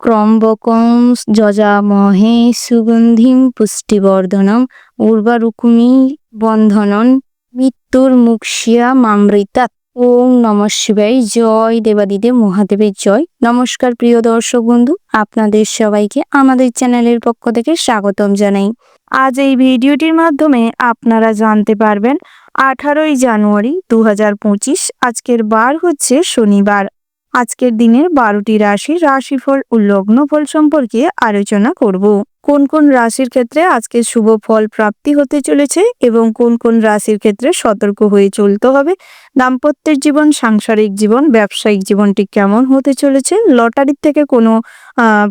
ত্র্যম্বকং যজামহে সুগন্ধিং পুষ্টিবর্ধনং উর্বারুকমি বন্ধনং মৃত্যুর্মুক্ষীয়মামৃতাৎ। ওম নমঃ শিবায়। জয় দেবাদিদেব মহাদেবের জয়। নমস্কার প্রিয় দর্শক বন্ধু, আপনাদের সবাইকে আমাদের চ্যানেলের পক্ষ থেকে স্বাগতম জানাই। আজ এই ভিডিওটির মাধ্যমে আপনারা জানতে পারবেন 18ই জানুয়ারি 2025, আজকের বার হচ্ছে শনিবার। আজকের দিনের 12টি রাশির রাশিফল ও লগ্নফল সম্পর্কে আলোচনা করব। কোন কোন রাশির ক্ষেত্রে আজকে শুভ ফল প্রাপ্তি হতে চলেছে এবং কোন কোন রাশির ক্ষেত্রে সতর্ক হয়ে চলতে হবে, দাম্পত্যের জীবন, সাংসারিক জীবন, ব্যবসায়িক জীবনটি কেমন হতে চলেছে, লটারির থেকে কোনো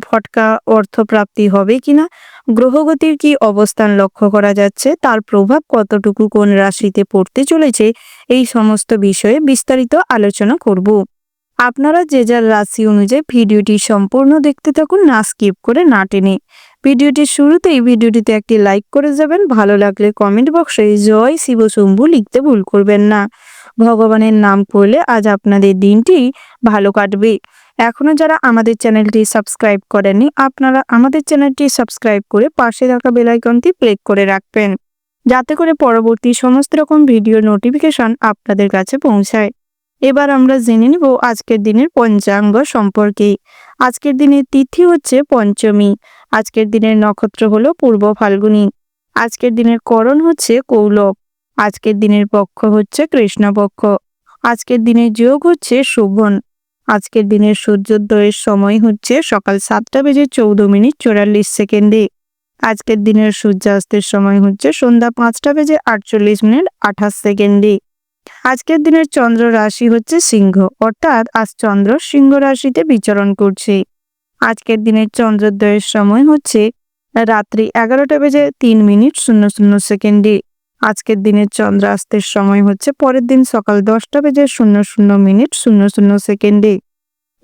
ফটকা অর্থপ্রাপ্তি হবে কিনা, গ্রহগতির কি অবস্থান লক্ষ্য করা যাচ্ছে, তার প্রভাব কতটুকু কোন রাশিতে পড়তে চলেছে, এই সমস্ত বিষয়ে বিস্তারিত আলোচনা করব। আপনারা যে যার রাশি অনুযায়ী ভিডিওটি সম্পূর্ণ দেখতে থাকুন, না স্কিপ করে না টেনে। ভিডিওটির শুরুতেই ভিডিওটিতে একটি লাইক করে যাবেন। ভালো লাগলে কমেন্ট বক্সে জয় শিব শম্ভু লিখতে ভুল করবেন না। ভগবানের নাম করলে আজ আপনাদের দিনটি ভালো কাটবে। এখনো যারা আমাদের চ্যানেলটি সাবস্ক্রাইব করেননি, আপনারা আমাদের চ্যানেলটি সাবস্ক্রাইব করে পাশে থাকা বেল আইকনটি ক্লিক করে রাখবেন, যাতে করে পরবর্তী সমস্ত রকম ভিডিও নোটিফিকেশন আপনাদের কাছে পৌঁছায়। এবার আমরা জেনে নিব আজকের দিনের পঞ্চাঙ্গ সম্পর্কে। আজকের দিনের তিথি হচ্ছে পঞ্চমী। আজকের দিনের নক্ষত্র হলো পূর্ব ফাল্গুনী। আজকের দিনের করণ হচ্ছে কৌলব। আজকের দিনের পক্ষ হচ্ছে কৃষ্ণপক্ষ। আজকের দিনের যোগ হচ্ছে শোভন। আজকের দিনের সূর্যোদয়ের সময় হচ্ছে সকাল 7:14:44। আজকের দিনের সূর্যাস্তের সময় হচ্ছে সন্ধ্যা 5:48:28। আজকের দিনের চন্দ্র রাশি হচ্ছে সিংহ, অর্থাৎ আজ চন্দ্র সিংহ রাশিতে বিচরণ করছে। আজকের দিনের চন্দ্রোদয়ের সময় হচ্ছে রাত্রি 11:03:00। আজকের দিনের চন্দ্রাস্তের সময় হচ্ছে পরের দিন সকাল 10:00:00।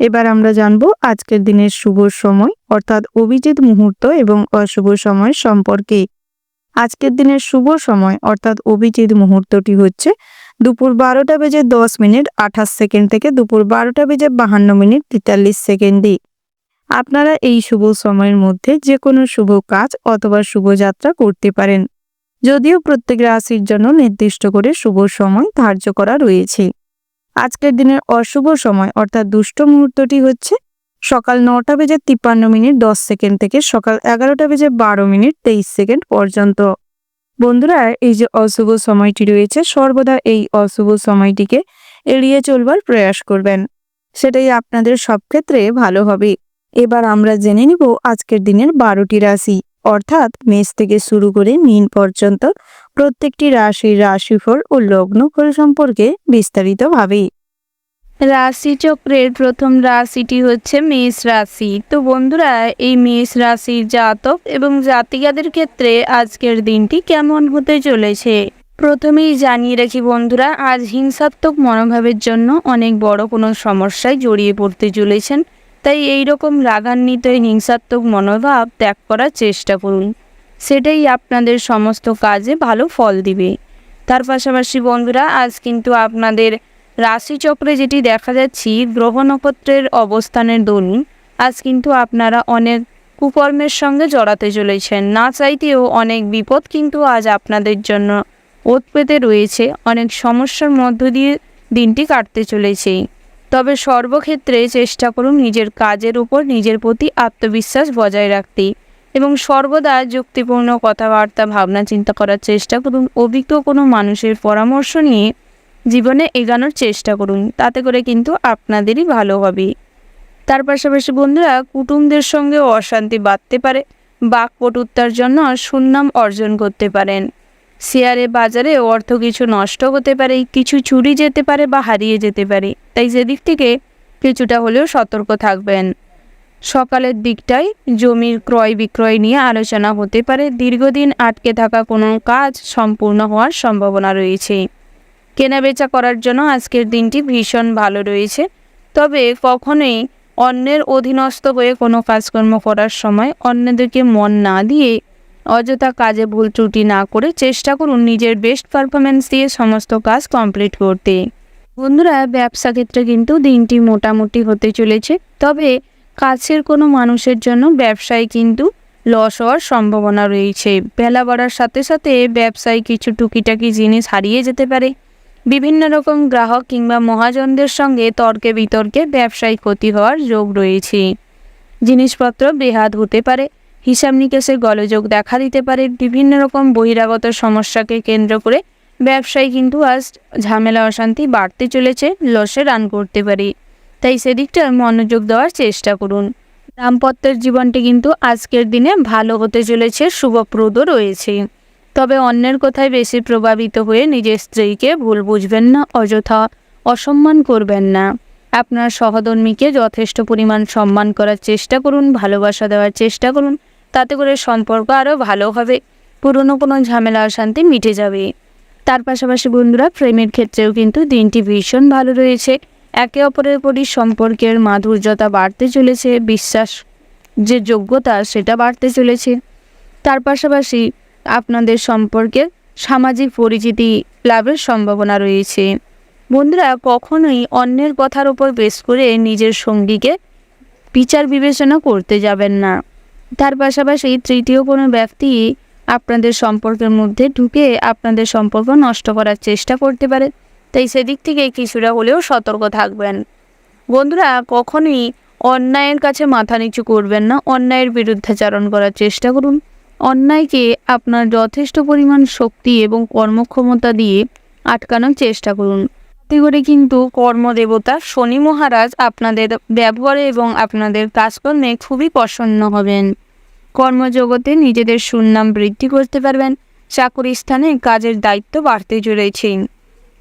এবার আমরা জানবো আজকের দিনের শুভ সময়, অর্থাৎ অভিজিৎ মুহূর্ত এবং অশুভ সময় সম্পর্কে। আজকের দিনের শুভ সময় অর্থাৎ অভিজিৎ মুহূর্তটি হচ্ছে দুপুর 12:10:28 থেকে দুপুর 12:52:43। আপনারা এই শুভ সময়ের মধ্যে যে কোনো শুভ কাজ অথবা শুভযাত্রা করতে পারেন, যদিও প্রত্যেক রাশির জন্য নির্দিষ্ট করে শুভ সময় ধার্য করা রয়েছে। আজকের দিনের অশুভ সময় অর্থাৎ দুষ্ট মুহূর্তটি হচ্ছে সকাল 9:53:10 থেকে সকাল 11:12:23 পর্যন্ত। বন্ধুরা, এই যে অশুভ সময়টি রয়েছে, সর্বদা এই অশুভ সময়টিকে এড়িয়ে চলবার প্রয়াস করবেন, সেটাই আপনাদের সব ক্ষেত্রে ভালো হবে। এবার আমরা জেনে নিব আজকের দিনের 12টি রাশি, অর্থাৎ মেষ থেকে শুরু করে মীন পর্যন্ত প্রত্যেকটি রাশির রাশিফল ও লগ্নফল সম্পর্কে বিস্তারিতভাবে। রাশিচক্রের প্রথম রাশিটি হচ্ছে মেষ রাশি। তো বন্ধুরা, এই মেষ রাশির জাতক এবং জাতিকাদের ক্ষেত্রে আজকের দিনটি কেমন হতে চলেছে প্রথমেই জানিয়ে রাখি বন্ধুরা, আজ হিংসাত্মক মনোভাবের জন্য অনেক বড় কোনো সমস্যায় জড়িয়ে পড়তে চলেছেন। তাই এই রকম রাগান্বিত হিংসাত্মক মনোভাব ত্যাগ করার চেষ্টা করুন, সেটাই আপনাদের সমস্ত কাজে ভালো ফল দিবে। তার পাশাপাশি বন্ধুরা, আজ কিন্তু আপনাদের রাশিচক্রে যেটি দেখা যাচ্ছে গ্রহ নক্ষত্রের অবস্থানের দরুন আজ কিন্তু আপনারা অনেক কুকর্মের সঙ্গে জড়াতে চলেছেন। না চাইতেও অনেক বিপদ কিন্তু আজ আপনাদের জন্য ওত পেতে রয়েছে, অনেক সমস্যার মধ্য দিয়ে দিনটি কাটতে চলেছে। তবে সর্বক্ষেত্রে চেষ্টা করুন নিজের কাজের উপর নিজের প্রতি আত্মবিশ্বাস বজায় রাখতে এবং সর্বদা যুক্তিপূর্ণ কথাবার্তা ভাবনা চিন্তা করার চেষ্টা করুন। অভিজ্ঞ কোনো মানুষের পরামর্শ নিয়ে জীবনে এগানোর চেষ্টা করুন, তাতে করে কিন্তু আপনাদেরই ভালো হবে। তার পাশাপাশি বন্ধুরা, কুটুমদের সঙ্গে অশান্তি বাড়তে পারে, বাকপটুতার জন্য সুনাম অর্জন করতে পারেন। শেয়ারে বাজারে অর্থ কিছু নষ্ট হতে পারে, কিছু চুরি যেতে পারে বা হারিয়ে যেতে পারে, তাই সেদিক থেকে কিছুটা হলেও সতর্ক থাকবেন। সকালের দিকটায় জমির ক্রয় বিক্রয় নিয়ে আলোচনা হতে পারে। দীর্ঘদিন আটকে থাকা কোনো কাজ সম্পূর্ণ হওয়ার সম্ভাবনা রয়েছে। কেনাবেচা করার জন্য আজকের দিনটি ভীষণ ভালো রয়েছে। তবে কখনোই অন্যের অধীনস্থ হয়ে কোনো কাজকর্ম করার সময় অন্যদেরকে মন না দিয়ে অযথা কাজে ভুল ত্রুটি না করে চেষ্টা করুন নিজের বেস্ট পারফরমেন্স দিয়ে সমস্ত কাজ কমপ্লিট করতে। বন্ধুরা, ব্যবসা ক্ষেত্রে কিন্তু দিনটি মোটামুটি হতে চলেছে, তবে কাছের কোনো মানুষের জন্য ব্যবসায় কিন্তু লস হওয়ার সম্ভাবনা রয়েছে। বেলা বাড়ার সাথে সাথে ব্যবসায় কিছু টুকিটাকি জিনিস হারিয়ে যেতে পারে। বিভিন্ন রকম গ্রাহক কিংবা মহাজনদের সঙ্গে তর্কে বিতর্কে ব্যবসায় ক্ষতি হওয়ার যোগ রয়েছে। জিনিসপত্র বেহাত হতে পারে, হিসাব নিকেশে গোলযোগ দেখা দিতে পারে। বিভিন্ন রকম বহিরাগত সমস্যাকে কেন্দ্র করে ব্যবসায় কিন্তু আজ ঝামেলা অশান্তি বাড়তে চলেছে, লসে রান করতে পারে। তাই সেদিকটা মনোযোগ দেওয়ার চেষ্টা করুন। দাম্পত্যের জীবনটি কিন্তু আজকের দিনে ভালো হতে চলেছে, শুভপ্রদ রয়েছে। তবে অন্যের কথায় বেশি প্রভাবিত হয়ে নিজের স্ত্রীকে ভুল বুঝবেন না, অযথা অসম্মান করবেন না। আপনার সহধর্মীকে যথেষ্ট পরিমাণ সম্মান করার চেষ্টা করুন, ভালোবাসা দেওয়ার চেষ্টা করুন। তাতে করে সম্পর্ক আরও ভালো হবে, পুরনো কোনো ঝামেলা অশান্তি মিটে যাবে। তার পাশাপাশি বন্ধুরা, প্রেমের ক্ষেত্রেও কিন্তু দিনটি ভীষণ ভালো রয়েছে। একে অপরের প্রতি সম্পর্কের মাধুর্যতা বাড়তে চলেছে, বিশ্বাস যে যোগ্যতা সেটা বাড়তে চলেছে। তার পাশাপাশি আপনাদের সম্পর্কের সামাজিক পরিচিতি লাভের সম্ভাবনা রয়েছে। বন্ধুরা, কখনোই অন্যের কথার উপর বেস করে নিজের সঙ্গীকে বিচার বিবেচনা করতে যাবেন না। তার পাশাপাশি তৃতীয় কোনো ব্যক্তি আপনাদের সম্পর্কের মধ্যে ঢুকে আপনাদের সম্পর্ক নষ্ট করার চেষ্টা করতে পারে। তাই সেদিক থেকে কিছুটা হলেও সতর্ক থাকবেন। বন্ধুরা, কখনোই অন্যায়ের কাছে মাথা নিচু করবেন না, অন্যায়ের বিরুদ্ধাচারণ করার চেষ্টা করুন। অন্যায়কে আপনার যথেষ্ট পরিমাণ শক্তি এবং কর্মক্ষমতা দিয়ে আটকানোর চেষ্টা করুন। এতে করে কিন্তু কর্মদেবতা শনি মহারাজ আপনাদের ব্যবহারে এবং আপনাদের কাজকর্মে খুবই প্রসন্ন হবেন। কর্মজগতে নিজেদের সুনাম বৃদ্ধি করতে পারবেন। চাকরি স্থানে কাজের দায়িত্ব বাড়তে চলেছে।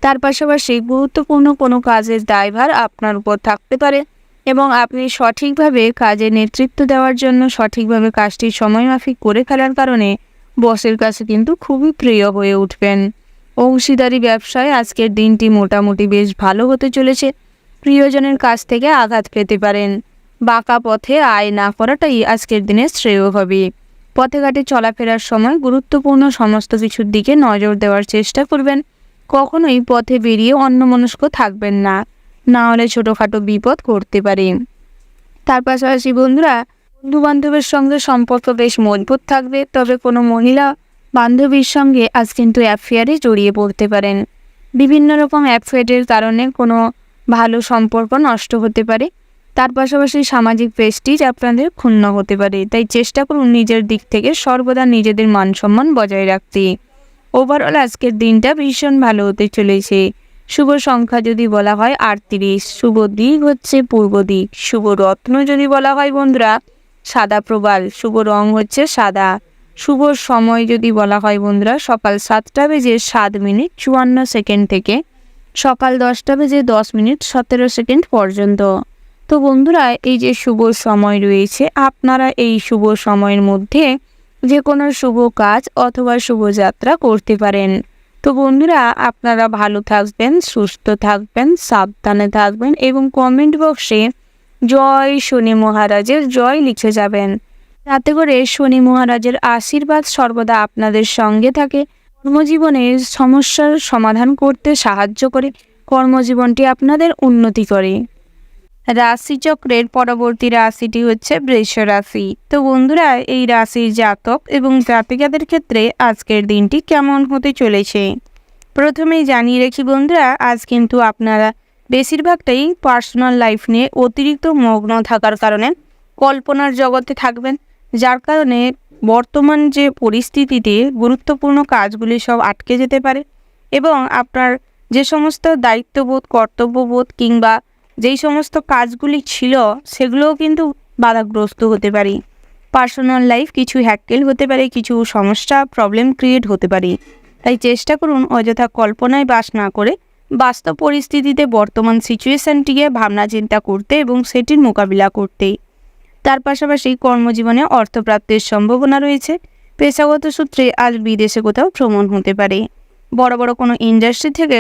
তার পাশাপাশি গুরুত্বপূর্ণ কোনো কাজের দায়ভার আপনার উপর থাকতে পারে এবং আপনি সঠিকভাবে কাজে নেতৃত্ব দেওয়ার জন্য সঠিকভাবে কাজটি সময়মাফিক করে ফেলার কারণে বসের কাছে কিন্তু খুবই প্রিয় হয়ে উঠবেন। অংশীদারি ব্যবসায় আজকের দিনটি মোটামুটি বেশ ভালো হতে চলেছে। প্রিয়জনের কাছ থেকে আঘাত পেতে পারেন। বাঁকা পথে আয় না করাটাই আজকের দিনে শ্রেয় হবে। পথে ঘাটে চলাফেরার সময় গুরুত্বপূর্ণ সমস্ত কিছুর দিকে নজর দেওয়ার চেষ্টা করবেন। কখনোই পথে বেরিয়ে অন্যমনস্ক থাকবেন না, না হলে ছোটোখাটো বিপদ করতে পারে। তার পাশাপাশি বন্ধুরা, বন্ধুবান্ধবের সঙ্গে সম্পর্ক বেশ মজবুত থাকবে। তবে কোনো মহিলা বান্ধবীর সঙ্গে আজ কিন্তু অ্যাফেয়ারে জড়িয়ে পড়তে পারেন। বিভিন্ন রকম অ্যাফেয়ারের কারণে কোনো ভালো সম্পর্ক নষ্ট হতে পারে। তার পাশাপাশি সামাজিক প্রেস্টিজ আপনাদের ক্ষুণ্ণ হতে পারে। তাই চেষ্টা করুন নিজের দিক থেকে সর্বদা নিজেদের মান সম্মান বজায় রাখতে। ওভারঅল আজকের দিনটা ভীষণ ভালো হতে চলেছে। শুভ সংখ্যা যদি বলা হয় 38, শুভ দিক হচ্ছে পূর্ব দিক, শুভ রত্ন যদি বলা হয় বন্ধুরা সাদা প্রবাল, শুভ রং হচ্ছে সাদা। শুভ সময় যদি বলা হয় বন্ধুরা সকাল 7:07:54 থেকে সকাল 10:10:17 পর্যন্ত। তো বন্ধুরা, এই যে শুভ সময় রয়েছে, আপনারা এই শুভ সময়ের মধ্যে যে কোনো শুভ কাজ অথবা শুভযাত্রা করতে পারেন। তো বন্ধুরা, আপনারা ভালো থাকবেন, সুস্থ থাকবেন, সাবধানে থাকবেন এবং কমেন্ট বক্সে জয় শনি মহারাজের জয় লিখে যাবেন। তাতে করে শনি মহারাজের আশীর্বাদ সর্বদা আপনাদের সঙ্গে থাকে, কর্মজীবনের সমস্যার সমাধান করতে সাহায্য করে, কর্মজীবনটি আপনাদের উন্নতি করে। রাশিচক্রের পরবর্তী রাশিটি হচ্ছে বৃষ রাশি। তো বন্ধুরা, এই রাশির জাতক এবং জাতিকাদের ক্ষেত্রে আজকের দিনটি কেমন হতে চলেছে প্রথমেই জানিয়ে রাখি বন্ধুরা, আজ কিন্তু আপনারা বেশিরভাগটাই পার্সোনাল লাইফ নিয়ে অতিরিক্ত মগ্ন থাকার কারণে কল্পনার জগতে থাকবেন, যার কারণে বর্তমান যে পরিস্থিতিতে গুরুত্বপূর্ণ কাজগুলি সব আটকে যেতে পারে এবং আপনার যে সমস্ত দায়িত্ববোধ, কর্তব্যবোধ কিংবা যেই সমস্ত কাজগুলি ছিল সেগুলোও কিন্তু বাধাগ্রস্ত হতে পারে। পার্সোনাল লাইফ কিছু হ্যাকেল হতে পারে, কিছু সমস্যা প্রবলেম ক্রিয়েট হতে পারে। তাই চেষ্টা করুন অযথা কল্পনায় বাস না করে বাস্তব পরিস্থিতিতে বর্তমান সিচুয়েশনটিকে ভাবনা চিন্তা করতে এবং সেটির মোকাবিলা করতে। তার পাশাপাশি কর্মজীবনে অর্থপ্রাপ্তির সম্ভাবনা রয়েছে। পেশাগত সূত্রে আজ বিদেশে কোথাও ভ্রমণ হতে পারে। বড় বড় কোনো ইন্ডাস্ট্রি থেকে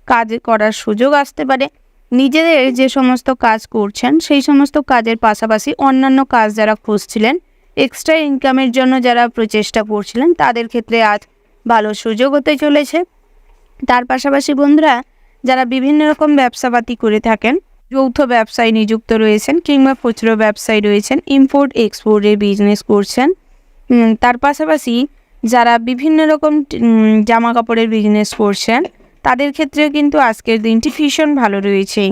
কাজ করার সুযোগ আসতে পারে। নিজেদের যে সমস্ত কাজ করছেন সেই সমস্ত কাজের পাশাপাশি অন্যান্য কাজ যারা খুঁজছিলেন, এক্সট্রা ইনকামের জন্য যারা প্রচেষ্টা করছিলেন, তাদের ক্ষেত্রে আজ ভালো সুযোগ হতে চলেছে। তার পাশাপাশি বন্ধুরা, যারা বিভিন্ন রকম ব্যবসাপাতি করে থাকেন, যৌথ ব্যবসায় নিযুক্ত রয়েছেন কিংবা খুচরো ব্যবসায় রয়েছেন, ইম্পোর্ট এক্সপোর্টের বিজনেস করছেন, তার পাশাপাশি যারা বিভিন্ন রকম জামা কাপড়ের বিজনেস করছেন তাদের ক্ষেত্রেও কিন্তু আজকের দিনটি ভীষণ ভালো রয়েছে।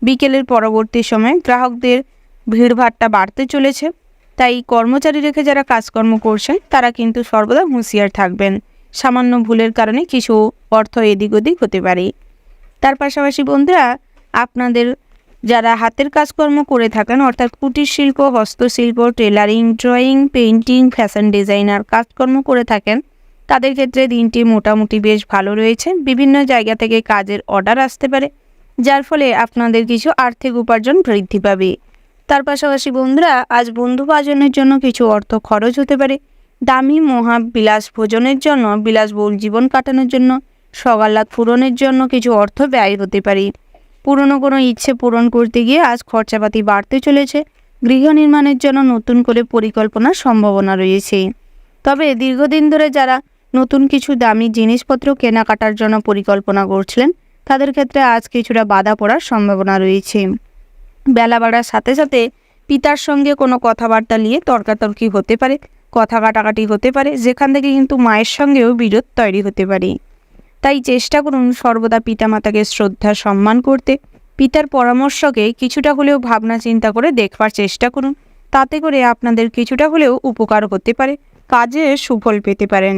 বিকেলের পরবর্তী সময়ে গ্রাহকদের ভিড়ভাট্টা বাড়তে চলেছে, তাই কর্মচারী রেখে যারা কাজকর্ম করছেন তারা কিন্তু সর্বদা হুঁশিয়ার থাকবেন। সামান্য ভুলের কারণে কিছু অর্থ এদিক ওদিক হতে পারে। তার পাশাপাশি বন্ধুরা, আপনাদের যারা হাতের কাজকর্ম করে থাকেন অর্থাৎ কুটির শিল্প, হস্তশিল্প, tailoring, drawing, painting, fashion designer কাজকর্ম করে থাকেন তাদের ক্ষেত্রে দিনটি মোটামুটি বেশ ভালো রয়েছে। বিভিন্ন জায়গা থেকে কাজের অর্ডার আসতে পারে, যার ফলে আপনাদের কিছু আর্থিক উপার্জন বৃদ্ধি পাবে। তার পাশাপাশি বন্ধুরা, আজ বন্ধু বাজনের জন্য কিছু অর্থ খরচ হতে পারে। দামি বিলাস ভোজনের জন্য, বিলাসবহুল জীবন কাটানোর জন্য, সকালাত পূরণের জন্য কিছু অর্থ ব্যয় হতে পারে। পুরনো কোনো ইচ্ছে পূরণ করতে গিয়ে আজ খরচাপাতি বাড়তে চলেছে। গৃহ নির্মাণের জন্য নতুন করে পরিকল্পনার সম্ভাবনা রয়েছে। তবে দীর্ঘদিন ধরে যারা নতুন কিছু দামি জিনিসপত্র কেনাকাটার জন্য পরিকল্পনা করছিলেন তাদের ক্ষেত্রে আজ কিছুটা বাধা পড়ার সম্ভাবনা রয়েছে। বেলা বাড়ার সাথে সাথে পিতার সঙ্গে কোনো কথাবার্তা নিয়ে তর্কাতর্কি হতে পারে, কথা কাটাকাটি হতে পারে, যেখান থেকে কিন্তু মায়ের সঙ্গেও বিরোধ তৈরি হতে পারে। তাই চেষ্টা করুন সর্বদা পিতামাতাকে শ্রদ্ধা সম্মান করতে। পিতার পরামর্শকে কিছুটা হলেও ভাবনা চিন্তা করে দেখবার চেষ্টা করুন, তাতে করে আপনাদের কিছুটা হলেও উপকার হতে পারে, কাজে সুফল পেতে পারেন।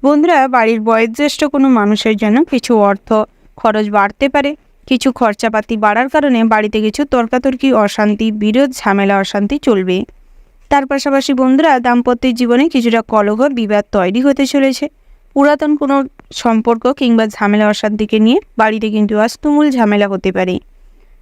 বন্ধুরা, বাড়ির বয়োজ্যেষ্ঠ কোনো মানুষের জন্য কিছু অর্থ খরচ বাড়তে পারে। কিছু খরচাপাতি বাড়ার কারণে বাড়িতে কিছু তর্কাতর্কি, অশান্তি, বিরোধ, ঝামেলা, অশান্তি চলবে। তার পাশাপাশি বন্ধুরা, দাম্পত্যের জীবনে কিছুটা কলহ, বিবাদ তৈরি হতে চলেছে। পুরাতন কোনো সম্পর্ক কিংবা ঝামেলা অশান্তিকে নিয়ে বাড়িতে কিন্তু আজ তুমুল ঝামেলা হতে পারে।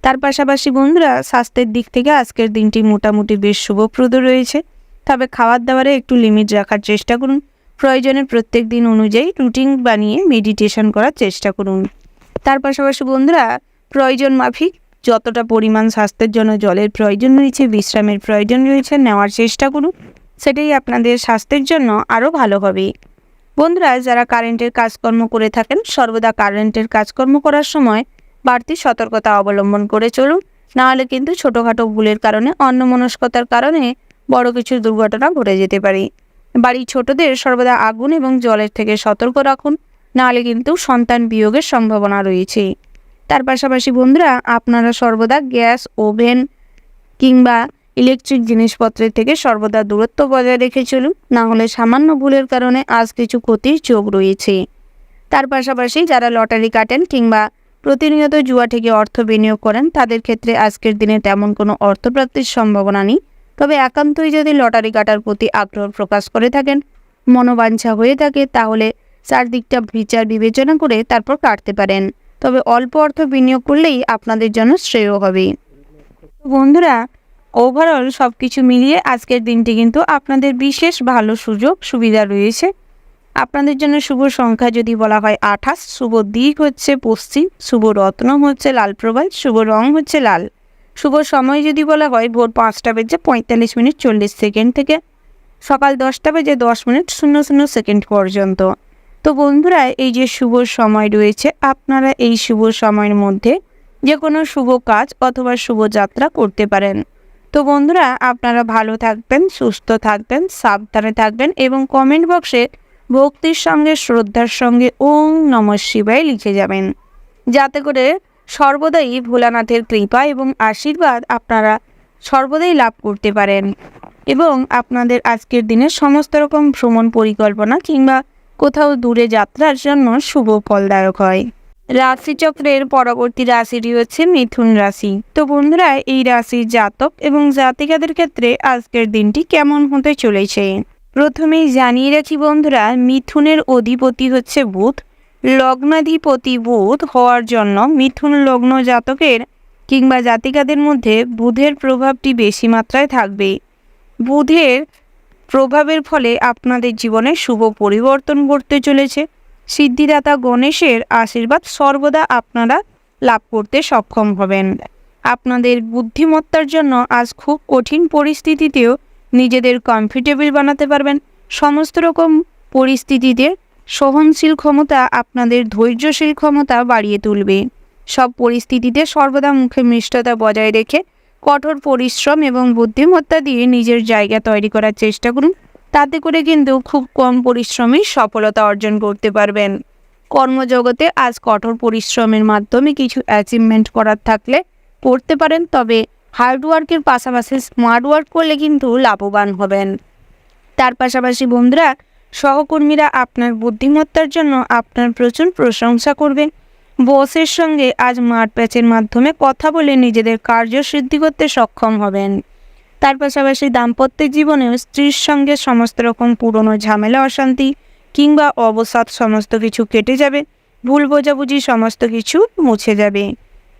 তার পাশাপাশি বন্ধুরা, স্বাস্থ্যের দিক থেকে আজকের দিনটি মোটামুটি বেশ শুভপ্রদ রয়েছে। তবে খাবার দাবারে একটু লিমিট রাখার চেষ্টা করুন। প্রয়োজনে প্রত্যেক দিন অনুযায়ী রুটিন বানিয়ে মেডিটেশন করার চেষ্টা করুন। তার পাশাপাশি বন্ধুরা, প্রয়োজন মাফিক যতটা পরিমাণ স্বাস্থ্যের জন্য জলের প্রয়োজন রয়েছে, বিশ্রামের প্রয়োজন রয়েছে, নেওয়ার চেষ্টা করুন। সেটাই আপনাদের স্বাস্থ্যের জন্য আরও ভালো হবে। বন্ধুরা, যারা কারেন্টের কাজকর্ম করে থাকেন সর্বদা কারেন্টের কাজকর্ম করার সময় বাড়তি সতর্কতা অবলম্বন করে চলুন, নাহলে কিন্তু ছোটোখাটো ভুলের কারণে, অন্যমনস্কতার কারণে বড় কিছু দুর্ঘটনা ঘটে যেতে পারে। বাড়ির ছোটদের সর্বদা আগুন এবং জলের থেকে সতর্ক রাখুন, নাহলে কিন্তু সন্তান বিয়োগের সম্ভাবনা রয়েছে। তার পাশাপাশি বন্ধুরা, আপনারা সর্বদা গ্যাস, ওভেন কিংবা ইলেকট্রিক জিনিসপত্রের থেকে সর্বদা দূরত্ব বজায় রেখে চলুন, না হলে সামান্য ভুলের কারণে আজ কিছু ক্ষতির যোগ রয়েছে। তার পাশাপাশি যারা লটারি কাটেন কিংবা প্রতিনিয়ত জুয়া থেকে অর্থ বিনিয়োগ করেন তাদের ক্ষেত্রে আজকের দিনে তেমন কোনো অর্থপ্রাপ্তির সম্ভাবনা নেই। তবে একান্তই যদি লটারি কাটার প্রতি আগ্রহ প্রকাশ করে থাকেন, মনোবাঞ্ছা হয়ে থাকে, তাহলে চারদিকটা বিচার বিবেচনা করে তারপর কাটতে পারেন। তবে অল্প অর্থ বিনিয়োগ করলেই আপনাদের জন্য শ্রেয় হবে। বন্ধুরা, ওভারঅল সব কিছু মিলিয়ে আজকের দিনটি কিন্তু আপনাদের বিশেষ ভালো সুযোগ সুবিধা রয়েছে। আপনাদের জন্য শুভ সংখ্যা যদি বলা হয় 28, শুভ দিক হচ্ছে পশ্চিম, শুভ রত্ন হচ্ছে লাল প্রবাল, শুভ রং হচ্ছে লাল। শুভ সময় যদি বলা হয় ভোর 5:45:40 থেকে সকাল 10:10:00 পর্যন্ত। তো বন্ধুরা, এই যে শুভ সময় রয়েছে, আপনারা এই শুভ সময়ের মধ্যে যে কোনো শুভ কাজ অথবা শুভ যাত্রা করতে পারেন। তো বন্ধুরা, আপনারা ভালো থাকবেন, সুস্থ থাকবেন, সাবধানে থাকবেন এবং কমেন্ট বক্সে ভক্তির সঙ্গে, শ্রদ্ধার সঙ্গে ওম নমঃ শিবায় লিখে যাবেন, যাতে করে সর্বদাই ভোলানাথের কৃপা এবং আশীর্বাদ আপনারা সর্বদাই লাভ করতে পারেন এবং আপনাদের আজকের দিনের সমস্ত রকম ভ্রমণ পরিকল্পনা কিংবা কোথাও দূরে যাত্রার জন্য শুভ ফলদায়ক হয়। রাশিচক্রের পরবর্তী রাশিটি হচ্ছে মিথুন রাশি। তো বন্ধুরা, এই রাশির জাতক এবং জাতিকাদের ক্ষেত্রে আজকের দিনটি কেমন হতে চলেছে প্রথমেই জানিয়ে রাখি বন্ধুরা, মিথুনের অধিপতি হচ্ছে বুধ। লগ্নাধিপতি বুধ হওয়ার জন্য মিথুন লগ্ন জাতকের কিংবা জাতিকাদের মধ্যে বুধের প্রভাবটি বেশি মাত্রায় থাকবে। বুধের প্রভাবের ফলে আপনাদের জীবনে শুভ পরিবর্তন ঘটতে চলেছে। সিদ্ধিদাতা গণেশের আশীর্বাদ সর্বদা আপনারা লাভ করতে সক্ষম হবেন। আপনাদের বুদ্ধিমত্তার জন্য আজ খুব কঠিন পরিস্থিতিতেও নিজেদের কমফোর্টেবল বানাতে পারবেন। সমস্ত রকম পরিস্থিতিতে সহনশীল ক্ষমতা আপনাদের ধৈর্যশীল ক্ষমতা বাড়িয়ে তুলবে। সব পরিস্থিতিতে সর্বদা মুখে মিষ্টতা বজায় রেখে কঠোর পরিশ্রম এবং বুদ্ধিমত্তা দিয়ে নিজের জায়গা তৈরি করার চেষ্টা করুন। তাতে করে কিন্তু খুব কম পরিশ্রমেই সফলতা অর্জন করতে পারবেন। কর্মজগতে আজ কঠোর পরিশ্রমের মাধ্যমে কিছু অ্যাচিভমেন্ট করার থাকলে করতে পারেন, তবে হার্ডওয়ার্কের পাশাপাশি স্মার্ট ওয়ার্ক করলে কিন্তু লাভবান হবেন। তার পাশাপাশি বন্ধুরা, সহকর্মীরা আপনার বুদ্ধিমত্তার জন্য আপনার প্রচুর প্রশংসা করবেন। বসের সঙ্গে আজ মারপ্যাচের মাধ্যমে কথা বলে নিজেদের কার্যসিদ্ধি করতে সক্ষম হবেন। তার পাশাপাশি দাম্পত্য জীবনেও স্ত্রীর সঙ্গে সমস্ত রকম পুরনো ঝামেলা, অশান্তি কিংবা অবসাদ সমস্ত কিছু কেটে যাবে। ভুল বোঝাবুঝি সমস্ত কিছু মুছে যাবে